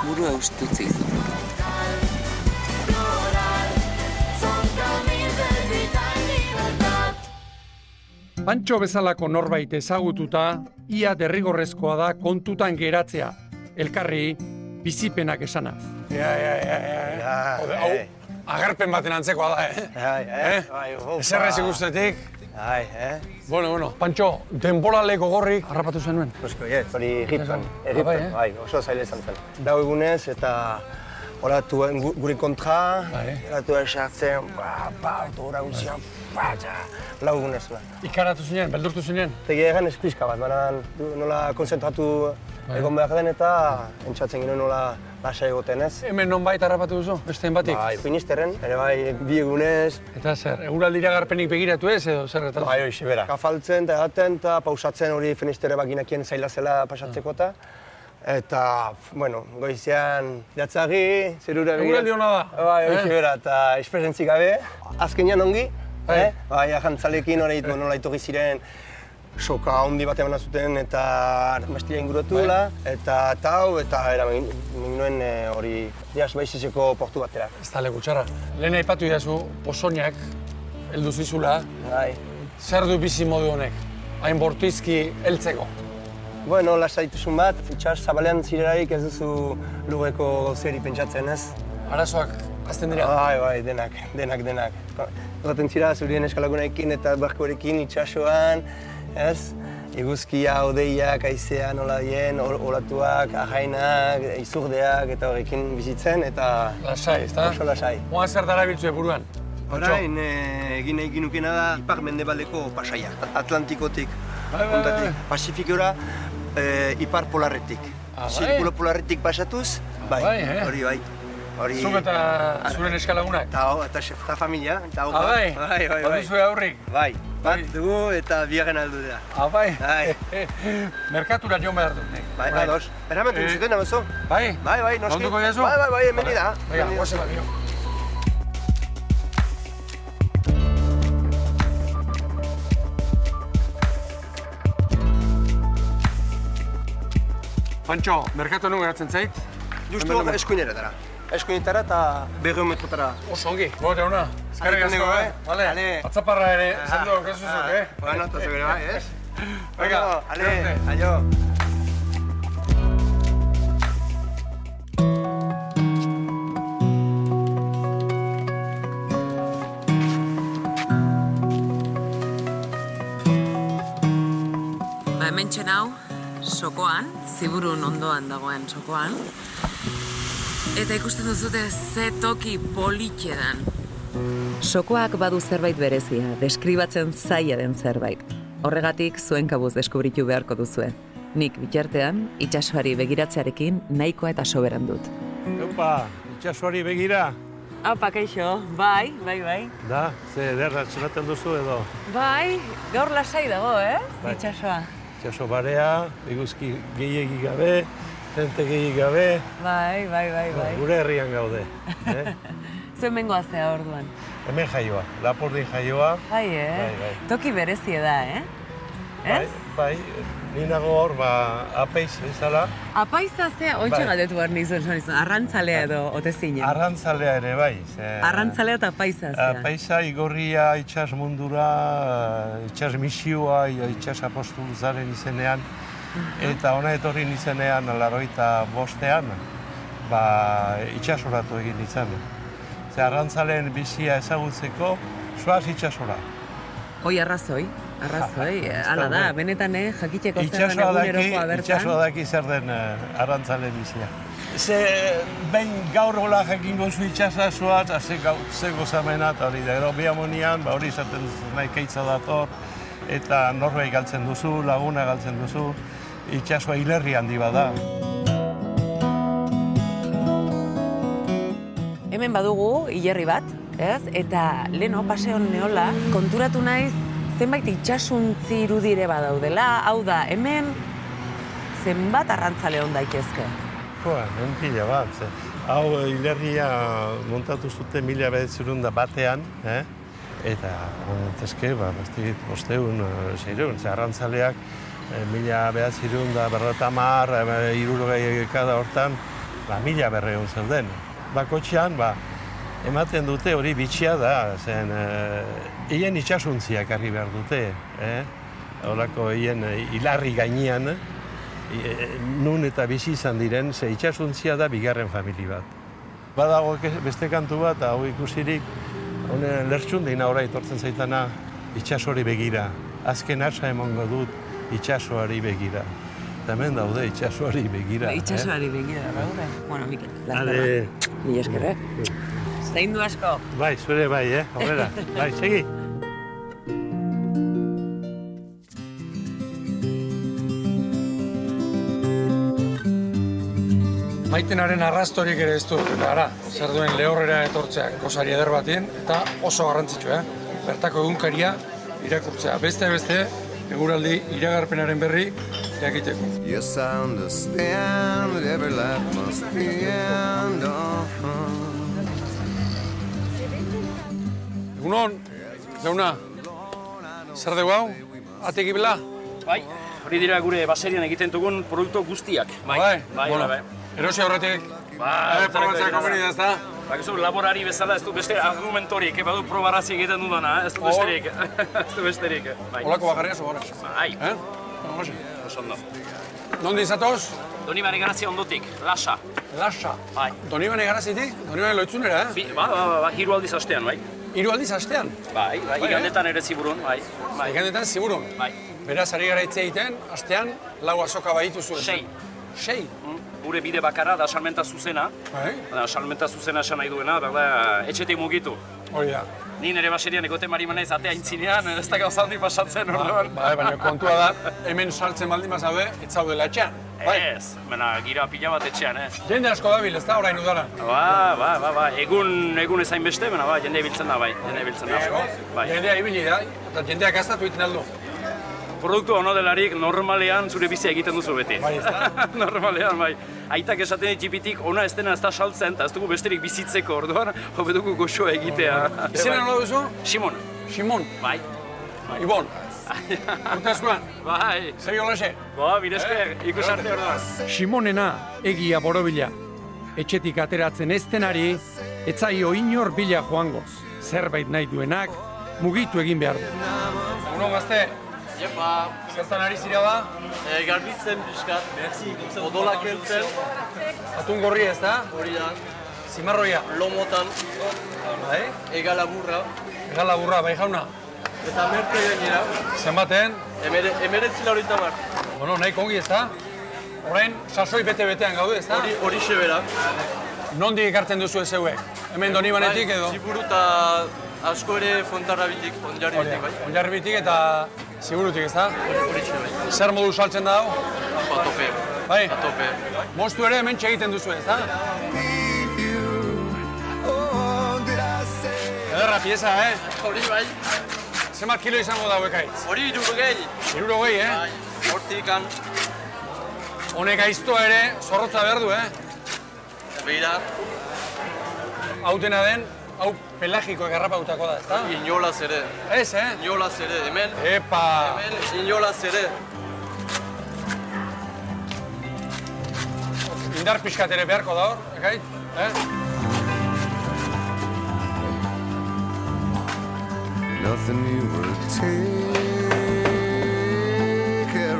Buru eustutzi izu. Pantxo bezalako norbait ezagututa, ia derrigorrezkoa da kontutan geratzea, elkarri bizipenak esanaz. Hau, agerpen baten antzekoa da, Eserrez ikustetik. Bueno, Pantxo, denboraleko gorrik harrapatu zenuen. Hori Egipton, oso zaila izan zen. Lau egunez eta olatu guri kontra, olatu esartzen, autora guztian, lau egunez. Ikaratu zinen, beldurtu zinen? Tegia egan espizka bat, nola konzentratu egon behar den eta entzatzen ginen nola lasa egoten ez. Hemen nonbait harrapatu duzu, besteen batik? Bai, Finisterren, ere bai, 2 egunez. Eta zer, eguraldira garpenik begiratu ez edo zer retatu? Bai, hoxe bera. Kafaltzen eta edaten eta pausatzen hori Finisterre baginakien zaila zela pasatzeko eta, bueno, goizean jatzagi, zerura begira. Eguraldi hona da. Bai, hoxe bera, eta esperientzik gabe. Azkenean ongi, bai, ajantzalekin nola itorri ziren soka handi bat eman zuten eta armastila inguratuela, eta tau, eta eraman nuen hori Diaz Baixizeko portu batera. Ez da leku txarra. Lehen aipatu idazu, Pozoñak heldu zizula. Bai. Zer du bizi modu honek? Hain bortizki heltzeko? Bueno, lasaituzun bat, itxas zabalean zirelarik ez duzu lurreko gauzeri pentsatzen, ez? Arazoak azten dira? Bai, denak. Gaten zira, zurien eskalagunekin eta barkorekin itxasoan, ez? Eguzkia, odeiak, haizea nola dien, olatuak, ahainak, izurdeak eta horrekin bizitzen eta... Lasai, ezta? Oso lasai. Moa zer darabiltzue buruan? Orain, egin nahi ginukena da ipar-mendebaldeko pasaia, Atlantikotik, Pasifikora, ipar polarretik. Zirkulo polarretik pasatuz, hori bai. Zuk eta zuren eskalagunak? Eta familia. Bai? Baduzue aurrik? Bai, bat dugu eta bigarren aldu da. Bai? Merkatura joan behar dut nik. Bai, ados. Erramentu zuten, amazo? Bai? Bai, noski. Launduko diazu? Bai, hemen da. Venga, guazela, bio. Pantxo, merkatu nuen geratzen zait? Justu eskuineretara. Eskuinetara eta 200 metrotara. Oso ongi, gote hona. Eskerrik asko, Vale, atzaparra ere, zendo, kasuzuk, Bueno, eta zegure bai, ez? Venga, aio. Hementxe hau, sokoan, ziburun ondoan dagoen sokoan. Eta ikusten duzute ze toki politxedan. Sokoak badu zerbait berezia, deskribatzen zaila den zerbait. Horregatik zuen kabuz deskubritu beharko duzue. Nik bitartean, itsasoari begiratzearekin nahikoa eta soberan dut. Eupa, itsasoari begira. Aupa, kaixo, bai. Da, ze ederra txematen duzu edo? Bai, gaur lasai dago, Bai. itsasoa. Itsaso barea, eguzki gehiegi gabe, jente gehiegi gabe. Bai. Gure herrian gaude. Zuen bengoaztea orduan. Hemen jaioa, Lapurdin jaioa. Bai, Toki berezia da, Ez? Bai, ni nago hor, apeiz bezala. Apaiza zea, ontsa galdetu behar nizuen, arrantzalea edo otezinen. Arrantzalea ere bai. Arrantzalea eta apaiza zea. Apaiza igorria itxas mundura, itxas misioa, itxas apostoluzaren izenean. Eta hona etorri izenean, 85ean, itxasoratu egin izan. Arrantzaleen bizia ezagutzeko, zoaz itxasora. Hoi arrazoi, hala da, benetan jakiteko zer den egunerokoa bertan. Itxasoa daki zer den arrantzaleen bizia. Ze behin gaur hola jakingo zu itxasa zoaz, ze gozamena eta hori da. Gero bihamonian, hori izaten nahi keitza dator, eta norbait galtzen duzu, laguna galtzen duzu, itxasoa hilerri handi bada. Hemen badugu hilerri bat, eta leno paseon neola, konturatu naiz zenbait itxasuntzi irudire badaudela, hau da, hemen zenbat arrantzale hon daitezke? Hemen pila bat, hau hilerria montatu zuten 1900 batean, eta honetezke, bosteun, zeireun, arrantzaleak 1950, 60 kada hortan, 1200 zeuden. Bakotxean, ematen dute hori bitxia da, zen hien itxasuntziak harri behar dute, horako hien hilarri gainean, nun eta bizi izan diren, ze itxasuntzia da bigarren famili bat. Badago beste kantu bat, hau ikusirik, lertxundin aurra etortzen zaitana itxasori begira. Azken asa emongo dut itxasoari begira. Eta hemen daude itxasoari begira. Itxasoari begira, daude? Bueno, Mikel, lazterra. Ni eskerre. Zaindu asko. Bai, zure bai, horrela. Bai, segi. Maitenaren arrastorik ere ez dut, gara, zer duen lehorrera etortzea gozari eder batien, eta oso garrantzitsu, bertako egunkaria irakurtzea. Beste, eguraldi iragarpenaren berri jakiteko. Yes, I understand that every life must be end. Egunon, jauna, zer dugu hau? Atik ibela? Bai, hori dira gure baserien egiten dugun produktu guztiak. Bai. Erosi horretik. Probatzea komeni da, ezta? Bakizu, laborari bezala ez du beste argumentorik, badu probarazi egiten dudana, ez du besterik. Ez du besterik. Olako bakarria zu gara. Bai. Oso ondo. Nondi izatoz? Donibane Garazia ondotik, Lasa. Lasa? Bai. Donibane Garazitik? Donibane loitzunera, Ba, 3 aldiz astean, bai. 3 aldiz astean? Bai, igandetan ere ziburun, bai. Igandetan ziburun? Bai. Beraz, ari gara hitz egiten, astean, 4 azoka badituzu. 6. 6? Gure bide bakarra da salmenta zuzena. Salmenta zuzena esan nahi duena, etxetik mugitu. Hori da. Ni nire baserian egote marima naiz atea aintzinean, ez da gauza handi pasatzen orduan. Baina kontua da, hemen saltzen baldin bazaude, ez zaudela etxean. Ez, gira pila bat etxean, Jende asko dabil, ez da orain udara? Ba, egun ezain beste, jende ibiltzen da, bai, jende ibiltzen da. Jendea ibili da, eta jendeak gaztatu egiten aldo. Produktu ono delarik normalean zure bizia egiten duzu beti. Bai, ez da? Normalean, bai. Aitak esaten txipitik, ona ez dena ez da saltzen, eta ez dugu besterik bizitzeko orduan, hobe dugu goxoa egitea. Izena nola duzu? Simon. Simon? Bai. Ibon? Urtazkoan? Bai. Segi holaxe? Ba, bidesker, ikusarte orduan. Simonena egia borobila. Etxetik ateratzen ez denari, etzaio inor bila joangoz. Zerbait nahi duenak, mugitu egin behar du. Egunon gazte? Jepa. Zertan ari zira ba? Garbitzen pixkat, odolak entzen. Atun gorri ez da? Hori da. Zimarroia? Lomotan. Bai? Egalaburra. Egalaburra, bai jauna? Eta merke gainera. Zenbaten? 19,90. Bueno, nahi kongi ez da? Horrein, sasoi bete-betean gaude ez da? Hori xebera. Nondik ekartzen duzu ez zeuek? Hemen Donibanetik edo? Ziburu eta asko ere Fontarrabitik, Onjarribitik, bai. Onjarribitik eta Ziburutik ez da? Hori xebera. Zer modu saltzen da hau? Atope. Bai? Atope. Moztu ere hemen txegiten duzu ez da? Ederra pieza, Hori bai. Zenbat kilo izango da hauekaitz? Hori 60. 60, Bai, hortikan. Honek aiztoa ere zorrotza behar du, Beira. Hau dena den, hau pelagikoek harrapautako da, ezta? Inolaz ere. Ez, Inolaz ere, hemen. Epa! Hemen inolaz ere. Indar pixkat ere beharko da hor, ekait? Nothing you would take care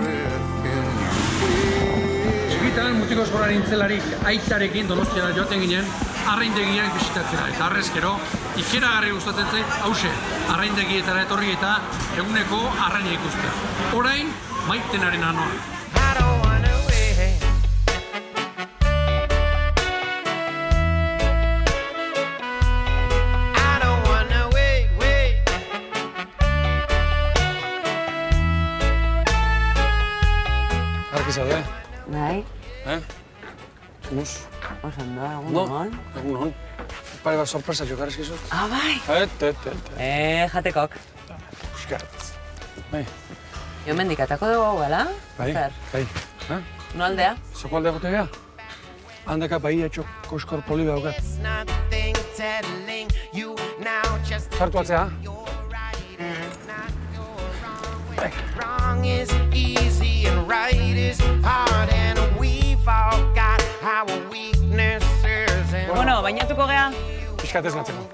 Txikitan mutiko eskolan nintzelarik aitarekin Donostiara joaten ginen, arraindegiak bisitatzera. Eta arrezkero, ikeragarri gustatzen zait, hause, arraindegietara etorri eta eguneko arraina ikustea. Orain, Maitenaren anoa. Arki zaude? Bai. Zumuz? Osondo, egun Egun Pare bat sorpresa jokarrizkizu. Ah, bai? Jatekok. Puskat. Bai. Jo mendikatako dugu, bala? Bai, bai. No aldea? Zoko aldea jote gea? Handaka bai etxo koskor poli behaukat. Sartu atzea? Wrong is easy and right is hard and we've all got our weaknesses and Bueno, bainatuko gea? Piskat ez natzeko.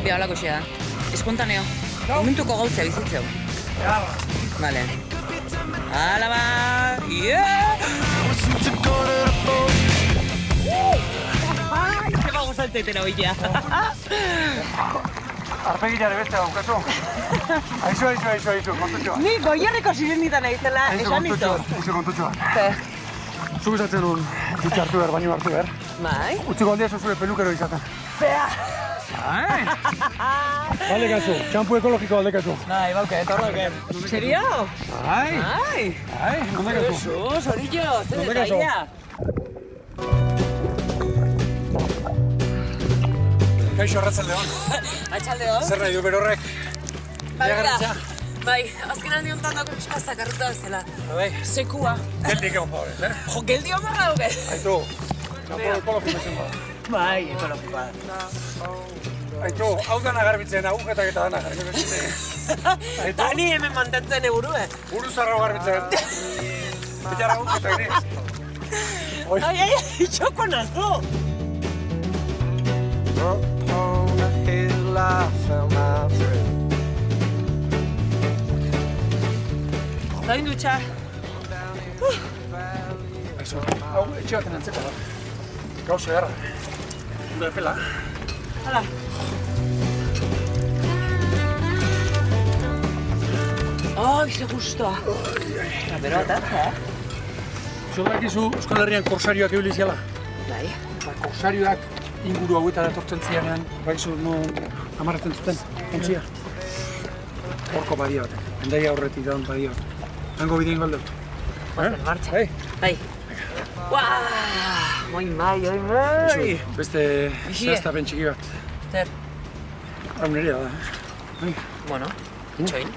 Bi holako xea. Espontaneo. Momentuko gauzea bizitzeu. Vale. Hala ba! Zeba gozaltetena hoitea. Arpegilare beste daukazu. Aizu, kontutxoa. Ni goierriko sirenitan naizela, esan ditu. Aizu, kontutxoa. Zuk esatzen duen dutxa hartu behar, baino hartu behar. Bai? Utziko aldia zure pelukero izaten. Zea! Balde kazu, txampu ekologiko balde kazu. Bai, bauke, etorroken. Serio? Bai, nonde kazu? Jesus, horillo, zer detaila. Kaixo, arratzaldeon. Atxaldeon. Zer nahi du berorrek? Bai, azken aldi honetan dago pixkazak arruta bezala. Bai? Sekua. Geldik egon favorez, Jo, geldi hon barra duke. Aitu, txampu ekologiko zen bada. Bai, ekologikoa. Aitu, hau dana garbitzen, agujetak eta dana garbitzen. Eta ni hemen mantentzen burue. Buru zarro garbitzen. Betxara agujetak ni. Ai, txoko nazo. On a hill I found my thrill. Zain dutxa. Hau, etxe baten antzeko da. Gauzo erra. Ondo epela. Hala. Ai, ze gustoa. Eta bero atatza, Zodakizu Euskal Herrian korsarioak ebiliziala. Bai. Korsarioak inguru hauetara etortzen zianean, baizu no amarraten zuten, ontzia. Horko badia batek, Hendaia aurretik daun badia batek. Hango bidein galdu. Bazen martxa. Bai. Oi mai. Beste zehaztapen txiki bat. Zer? Hau nirea da. Bueno, itxoin.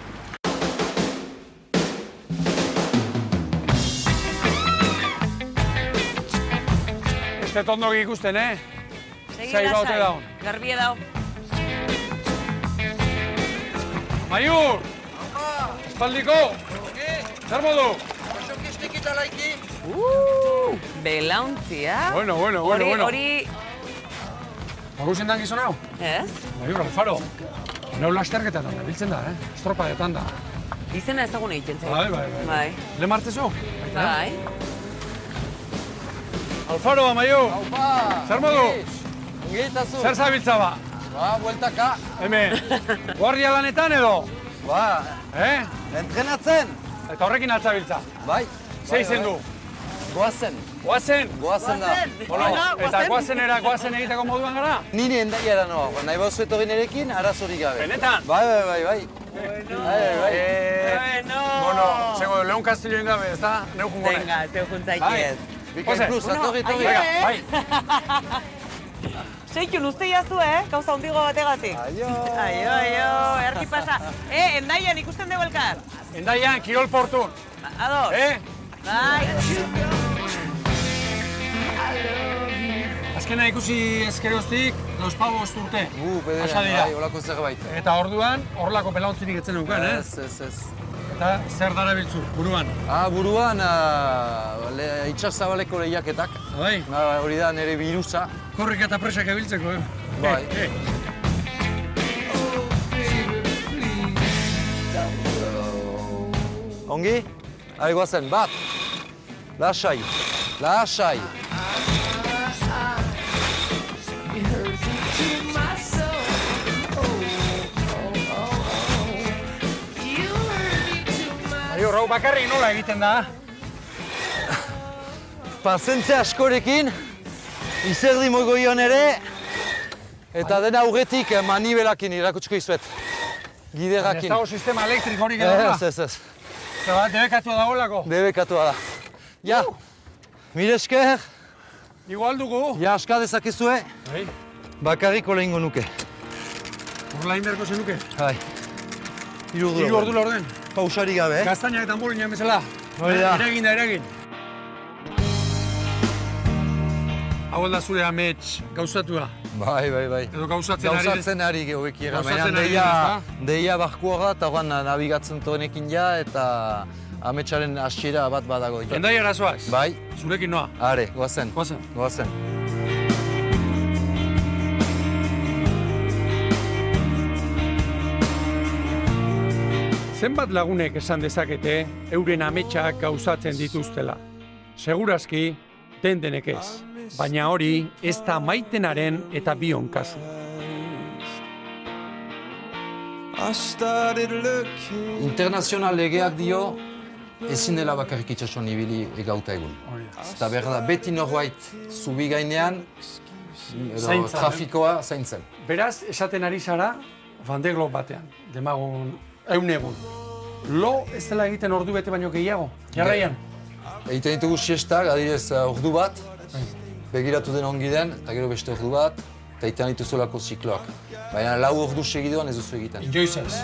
Ez dut ondo ikusten, Segi Zai baute lasai. daun. Garbie dau. Maiur! Espaldiko! Zer modu? Belauntzia. Bueno. Hori... Baguzen dan gizon hau? Ez? Maiur, Alfaro. Neu lasterketetan da, biltzen da, estropadetan da. Izena ezagun egiten zen. Bai. Le martezu? Bai. Alfaro, Maiur! Aupa! Zer modu? Ongietazu. Zer zabiltza ba? Bueltaka. Hemen, guardia lanetan edo? Entrenatzen. Eta horrekin altzabiltza? Bai. Ze izen du? Goazen. Goazen? Goazen da. Eta goazen egiteko moduan gara? Nini endaiara noa, nahi bauzu etorri nerekin, arazorik gabe. Benetan? Bai. Bueno, zego, Leon Castillo ingabe, ez da? Neu jungo nahi. Venga, zeu juntzaikiez. Bikain plus, atorri. Bai. Seikun uste jazu, Gauza hundigo bategatik. Aio, erki pasa. Endaian ikusten dugu elkar. Endaian, Kirol Portun. Ados. Bai. Azkena ikusi ezkeroztik, 25 urte. Pasa dira. Bai, holako zerbait. Eta orduan, horrelako pelauntzirik etzen neukan, Ez. Eta zer darabiltzu, buruan? Buruan, itxasabaleko lehiaketak. Bai? Hori da nire birusa. Korrik eta presak ebiltzeko, Bai. Ongi? Hai, goazen, bat. Lasai. Aio, rau bakarrik nola egiten da? Pazientzia askorekin, izerdi mogoion ere, eta dena aurretik manibelakin irakutsiko izuet. Giderakin. Ez dago sistema elektrikorik edo da? Ez. Zer bat, debekatua dagoelako? Debekatua da. Ja, mire esker. Igual dugu. Ja, aska dezakezue. Bakarriko lehingo nuke. Horla inberko zenuke? Bai. Hiru ordu laurden. Pausari gabe, Gaztainak eta Molinak bezala. Hori da. Eragin. Hau da zure amets gauzatua. Bai. Edo gauzatzen ari gehoek ira. Gauzatzen ari da. Deia barkoa eta horren nabigatzen toenekin ja eta ametsaren hasiera bat badago. Hendaia arazoaz? Bai. Zurekin noa? Are, goazen. Zenbat lagunek esan dezakete euren ametsak gauzatzen dituztela. Segurazki, denek ez. Baina hori ez da maitenaren eta bion kasu. Internazional legeak dio, ezin dela bakarrik itxasuan ibili egauta egun. Eta behar da, beti norbait zubi gainean, edo trafikoa zaintzen. Beraz, esaten ari zara, Van de Globe batean, demagun egun. Lo ez dela egiten ordu bete baino gehiago, jarraian? Egiten ditugu siestak, adibidez ordu bat, begiratu den ongi den, eta gero beste ordu bat, eta egiten dituzolako zikloak. Baina lau ordu segidoan ez duzu egiten. Inoiz ez.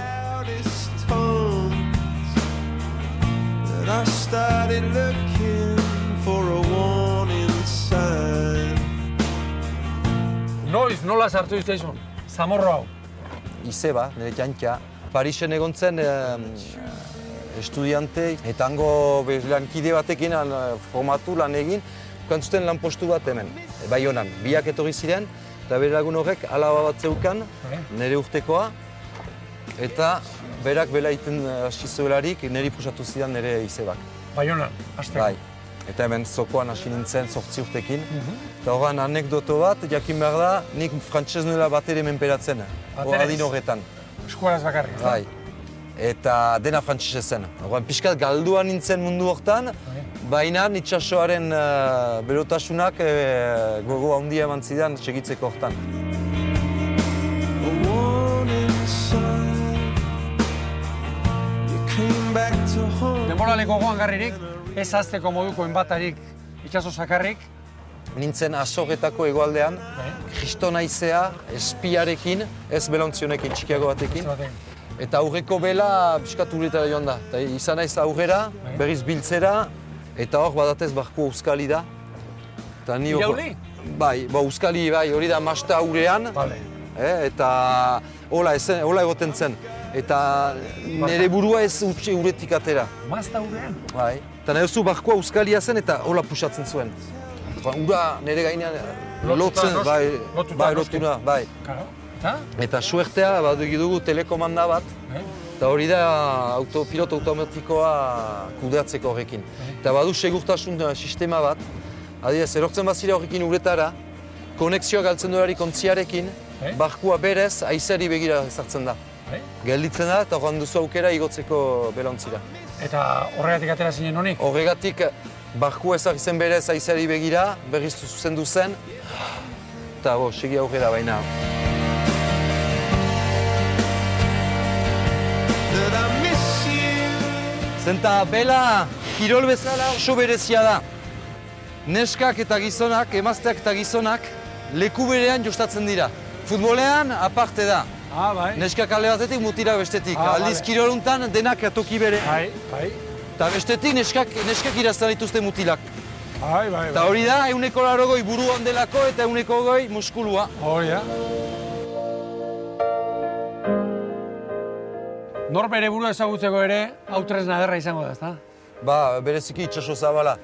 Noiz, nola sartu izteizun? Zamorro hau. Izeba, nire jantia. Parisen egon zen estudiante, eta hango lankide batekin formatu lan egin, kantzuten lan postu bat hemen, Baionan. Biak etorri ziren, eta bere lagun horrek alaba bat zeukan, nire urtekoa, eta berak bela iten hasi zuelarik, niri pusatu zidan nire izebak. Baionan, hasteko. Bai. Eta hemen zokoan hasi nintzen 8 urtekin. Eta horren anekdoto bat, jakin behar da, nik frantses nuela bat ere menperatzen, adin horretan. Eskualaz bakarrik, bai. Eta dena frantsese zen. Horren pixkat galduan nintzen mundu hortan, baina itsasoaren berotasunak gogo handia eman zidan segitzeko hortan. Denboraleko goangarririk, ez hazteko moduko enbatarik itsaso zakarrik. Nintzen Azorretako hegoaldean, kriston haizea, espiarekin, ez belontzionekin, txikiago batekin. Eta aurreko bela pixkat uretara joan da. Eta izan naiz aurrera, berriz biltzera, eta hor badatez barko euskali da. Irauli? Bai, euskali bai, hori da masta aurean. Eta hola egoten zen. Eta nire burua ez utxe uretik atera. Masta aurean? Bai. Eta nahi duzu barkoa euskalia zen eta hola pusatzen zuen. Ura nire gainean lotzen, bai, lotuna, bai. Eta suertea badugi dugu telekomanda bat, eta hori da piloto automatikoa kudeatzeko horrekin. Eta badu segurtasun sistema bat, adibidez, erortzen bazira horrekin uretara, konexioa galtzen duelarik ontziarekin, barkua berez haizeari begira ezartzen da. Gelditzen da eta horren duzu aukera igotzeko belontzira. Eta horregatik atera zinen honik? Horregatik barkua ezak izen berez haizeari begira, berriz zuzendu zen, eta segi aurrera baina. Zenta bela, kirol bezala oso berezia da. Neskak eta gizonak, emazteak eta gizonak, leku berean jostatzen dira. Futbolean aparte da. Neskak alde batetik, mutira bestetik. Aldiz kiroluntan denak toki bere. Eta bestetik neskak irazten dituzte mutilak. Eta hori da, 180 buru handelako eta 120 muskulua. Hori da. Nor bere burua ezagutzeko ere, hau tresna ederra izango da, ezta? Ba, bereziki itsaso zabala.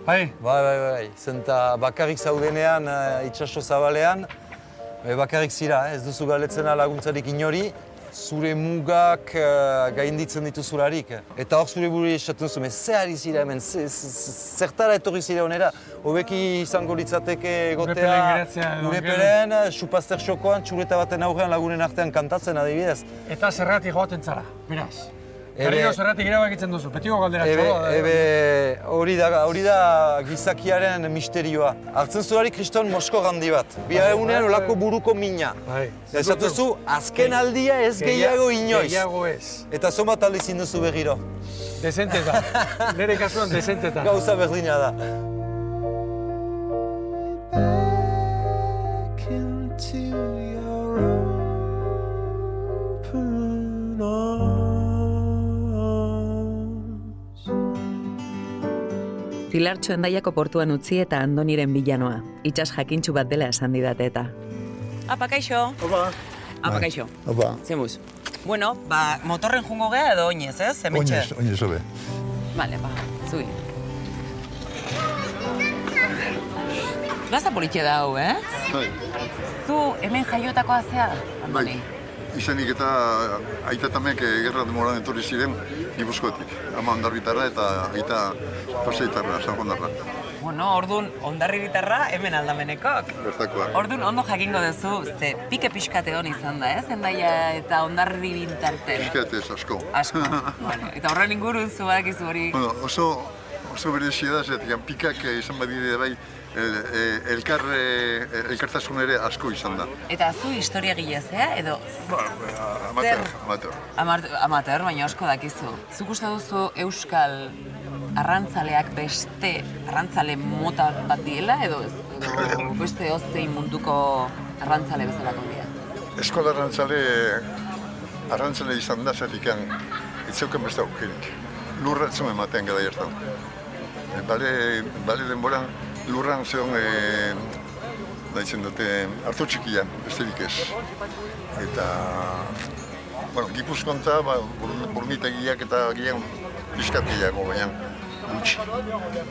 Bai? Bai. Zenta bakarrik zaudenean itsaso zabalean, bakarrik zira, ez duzu galetzena laguntzarik inori, zure mugak gainditzen dituzularik. Eta hor zure buru esaten duzu, ze ari zira hemen, zertara etorri zira honera, hobeki izango litzateke egotea, urepelen, xupazter xokoan, txureta baten aurrean lagunen artean kantatzen adibidez. Eta zerratik joaten zara, beraz. Berriro zerratik erabakitzen duzu, betiko galdera txoa da. Hori da gizakiaren misterioa. Hartzen zularik kriston moskor handi bat. Biharegunean olako buruko mina. Esatu zu, azken aldia ez gehiago inoiz. Gehiago ez. Eta zomat aldiz induzu berriro. Dezentetan. Nire kasuan dezentetan. Gauza berdina da. Tilartxo Hendaiako portuan utzi eta Andoniren bilanoa. Itsas jakintxu bat dela esan didate eta. Apa, kaixo. Opa. Apa, kaixo. Opa. Zemuz. Bueno, motorren jungo geha edo oinez, ez? Hementxe. Oinez, hobe. Bale, zugi. Plaza politia da hau, eh? Bai. Zu hemen jaiotakoa zea, Andoni? Izenik eta aitatamek gerra demoran etorri ziren Gipuzkoatik. Ama Hondarribitarra eta aita Pasaitarra, San Hondarra. Bueno, orduan Hondarribitarra hemen aldamenekok. Bertakoa. Orduan ondo jakingo duzu, ze pike pixkate hon izan da, ez? Hendaia eta Hondarribintarte. Pixkate ez asko. Asko. Bueno, eta horren ingurun zu badakizu hori. Bueno, oso berezia da, zetik pikak izan badide bai, elkartasun ere asko izan da. Eta zu historia gilezea, edo? Amateur. Baina asko dakizu. Zuk uste duzu euskal arrantzaleak beste arrantzale mota bat diela, edo beste ozein munduko arrantzale bezalako dira? Eskola arrantzale izan da, zetik ez zeuken beste aukerik. Lurra etzun ematen gara jartan. Bale denboran, lurran zeon daitzen dute hartu txikian, besterik ez. Eta, bueno, Gipuzkontza, burmitegiak eta gehiago, pixkat gehiago, baina gutxi.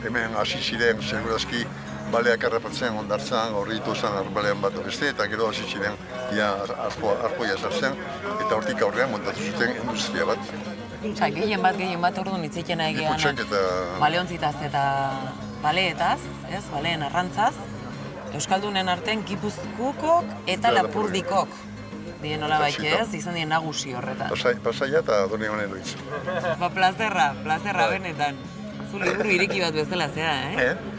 Hemen hasi ziren, segurazki, baleak harrapatzen ondartzan, horri dituzan balean bat beste, eta gero hasi ziren, arpoia sartzen, eta hortik aurrean montatu zuten industria bat. Gehien bat orduan itzikena egean baleontzitaz eta baleetaz, baleen arrantzaz, Euskaldunen artean Gipuzkook eta Lapurdikok dien nola ez, izan dien nagusi horretan. Pasaia eta Doneonen loitz. Plazerra benetan. Zu liburu ireki bat bezala zea,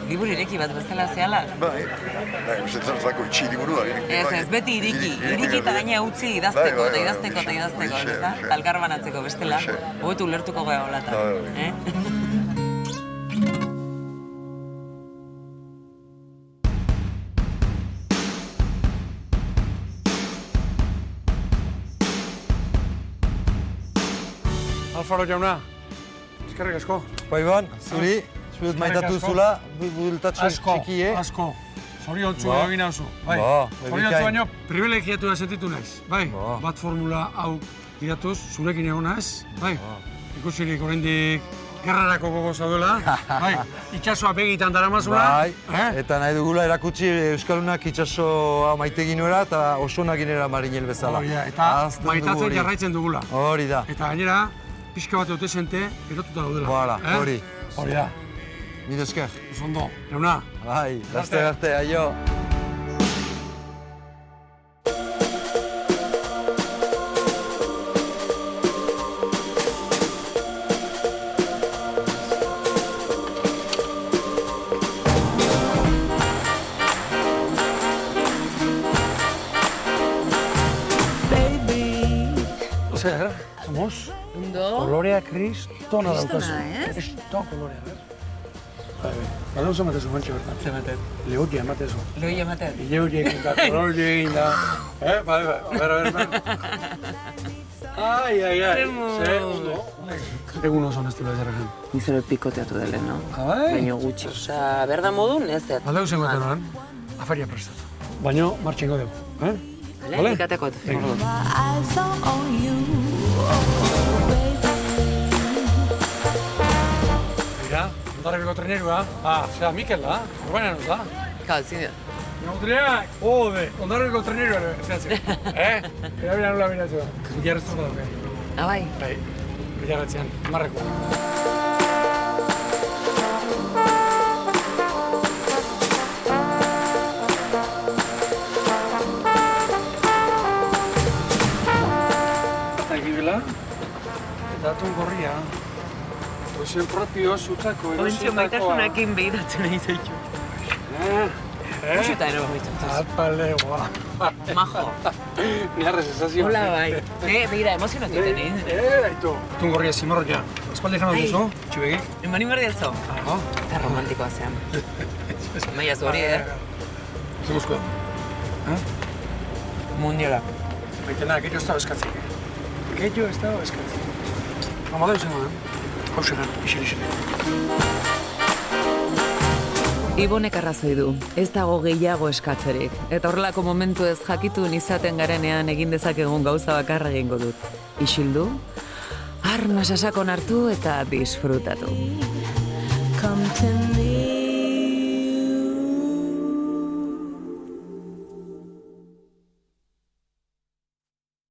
Liburu ireki bat bezala zeala. Bai, zetzartzako itxi liburua. Ez, beti ireki eta gaina utzi idazteko eta idazteko, eta talkar banatzeko bestela, hobetu ulertuko gara holatan. Alfaro jauna, eskerrik asko. Paiban, zuri, zuet maitatu zula, bueltatzen txiki, Asko, zoriontzu egin hauzu. Zoriontzu baino, privilegiatu da sentitu naiz. Bat formula hau idatuz, zurekin egon naiz. Ikusirik oraindik gerrarako gogo zaudela. Itxasoa begitan daramazula. Eta nahi dugula erakutsi Euskaldunak itxasoa maite ginuela eta osonak ginera marinel bezala. Eta maitatzen jarraitzen dugula. Hori da. Eta gainera, pixka bat eute zente, erotuta daudela. Hori. Hori da. Mire esker. Ondo, jauna. Bai, laste, aio. Zer, somos? Ondo. Kolorea kristona daukazu. Kristona, ez? Kriston kolorea, Bale oso ematezu bantxe bertan. Zematen. Lehotia ematezu. Lehotia ematen. Lehotia egin da, kolorea egin da. Bale, bera. Ai. Zer, ondo. Egun oso nestila ezarrekin. Nizero pikoteatu dele, no? Bai? Baina gutxi. Osa, berda modun, ez ez? Bale oso ematen oran, afaria prestatu. Baina, martxengo dugu, Bale, ikatekot. Mira, Ondarribiko trenerua. Zera, Mikel da, urbana nos da. Kau, zin dira. Nautreak, Ondarribiko trenerua ere, zehatzen. Bila nola binatzea. Bilarretzen da duke. Bai? Bai, bilarretzean, marreko. Eta atun gorria, ozen propio zutzako erositakoa. Ointxo maitasunakin behiratzen nahi zaitu. Muxuta ero behiratzen. Alpale, guau. Majo. Niarrez ezazio. Hola, bai. Begira, emozionatu egiten egin. Daitu. Atun gorria zimorroia. Espalde jana duzu, txibegik. Emani berdi ezo. Eta romantikoa zean. Maia zori, Zemuzko. Mundiola. Baitena, gehiago ez da eskatzen. Gehiago ez da eskatzen. Amada izan, hauseran, isen. Ibonek arrazoi du, ez dago gehiago eskatzerik. Eta horrelako momentu ez jakitun izaten garenean egin dezakegun gauza bakarra egingo dut. Isildu, arma sasakon hartu eta disfrutatu. Come to me.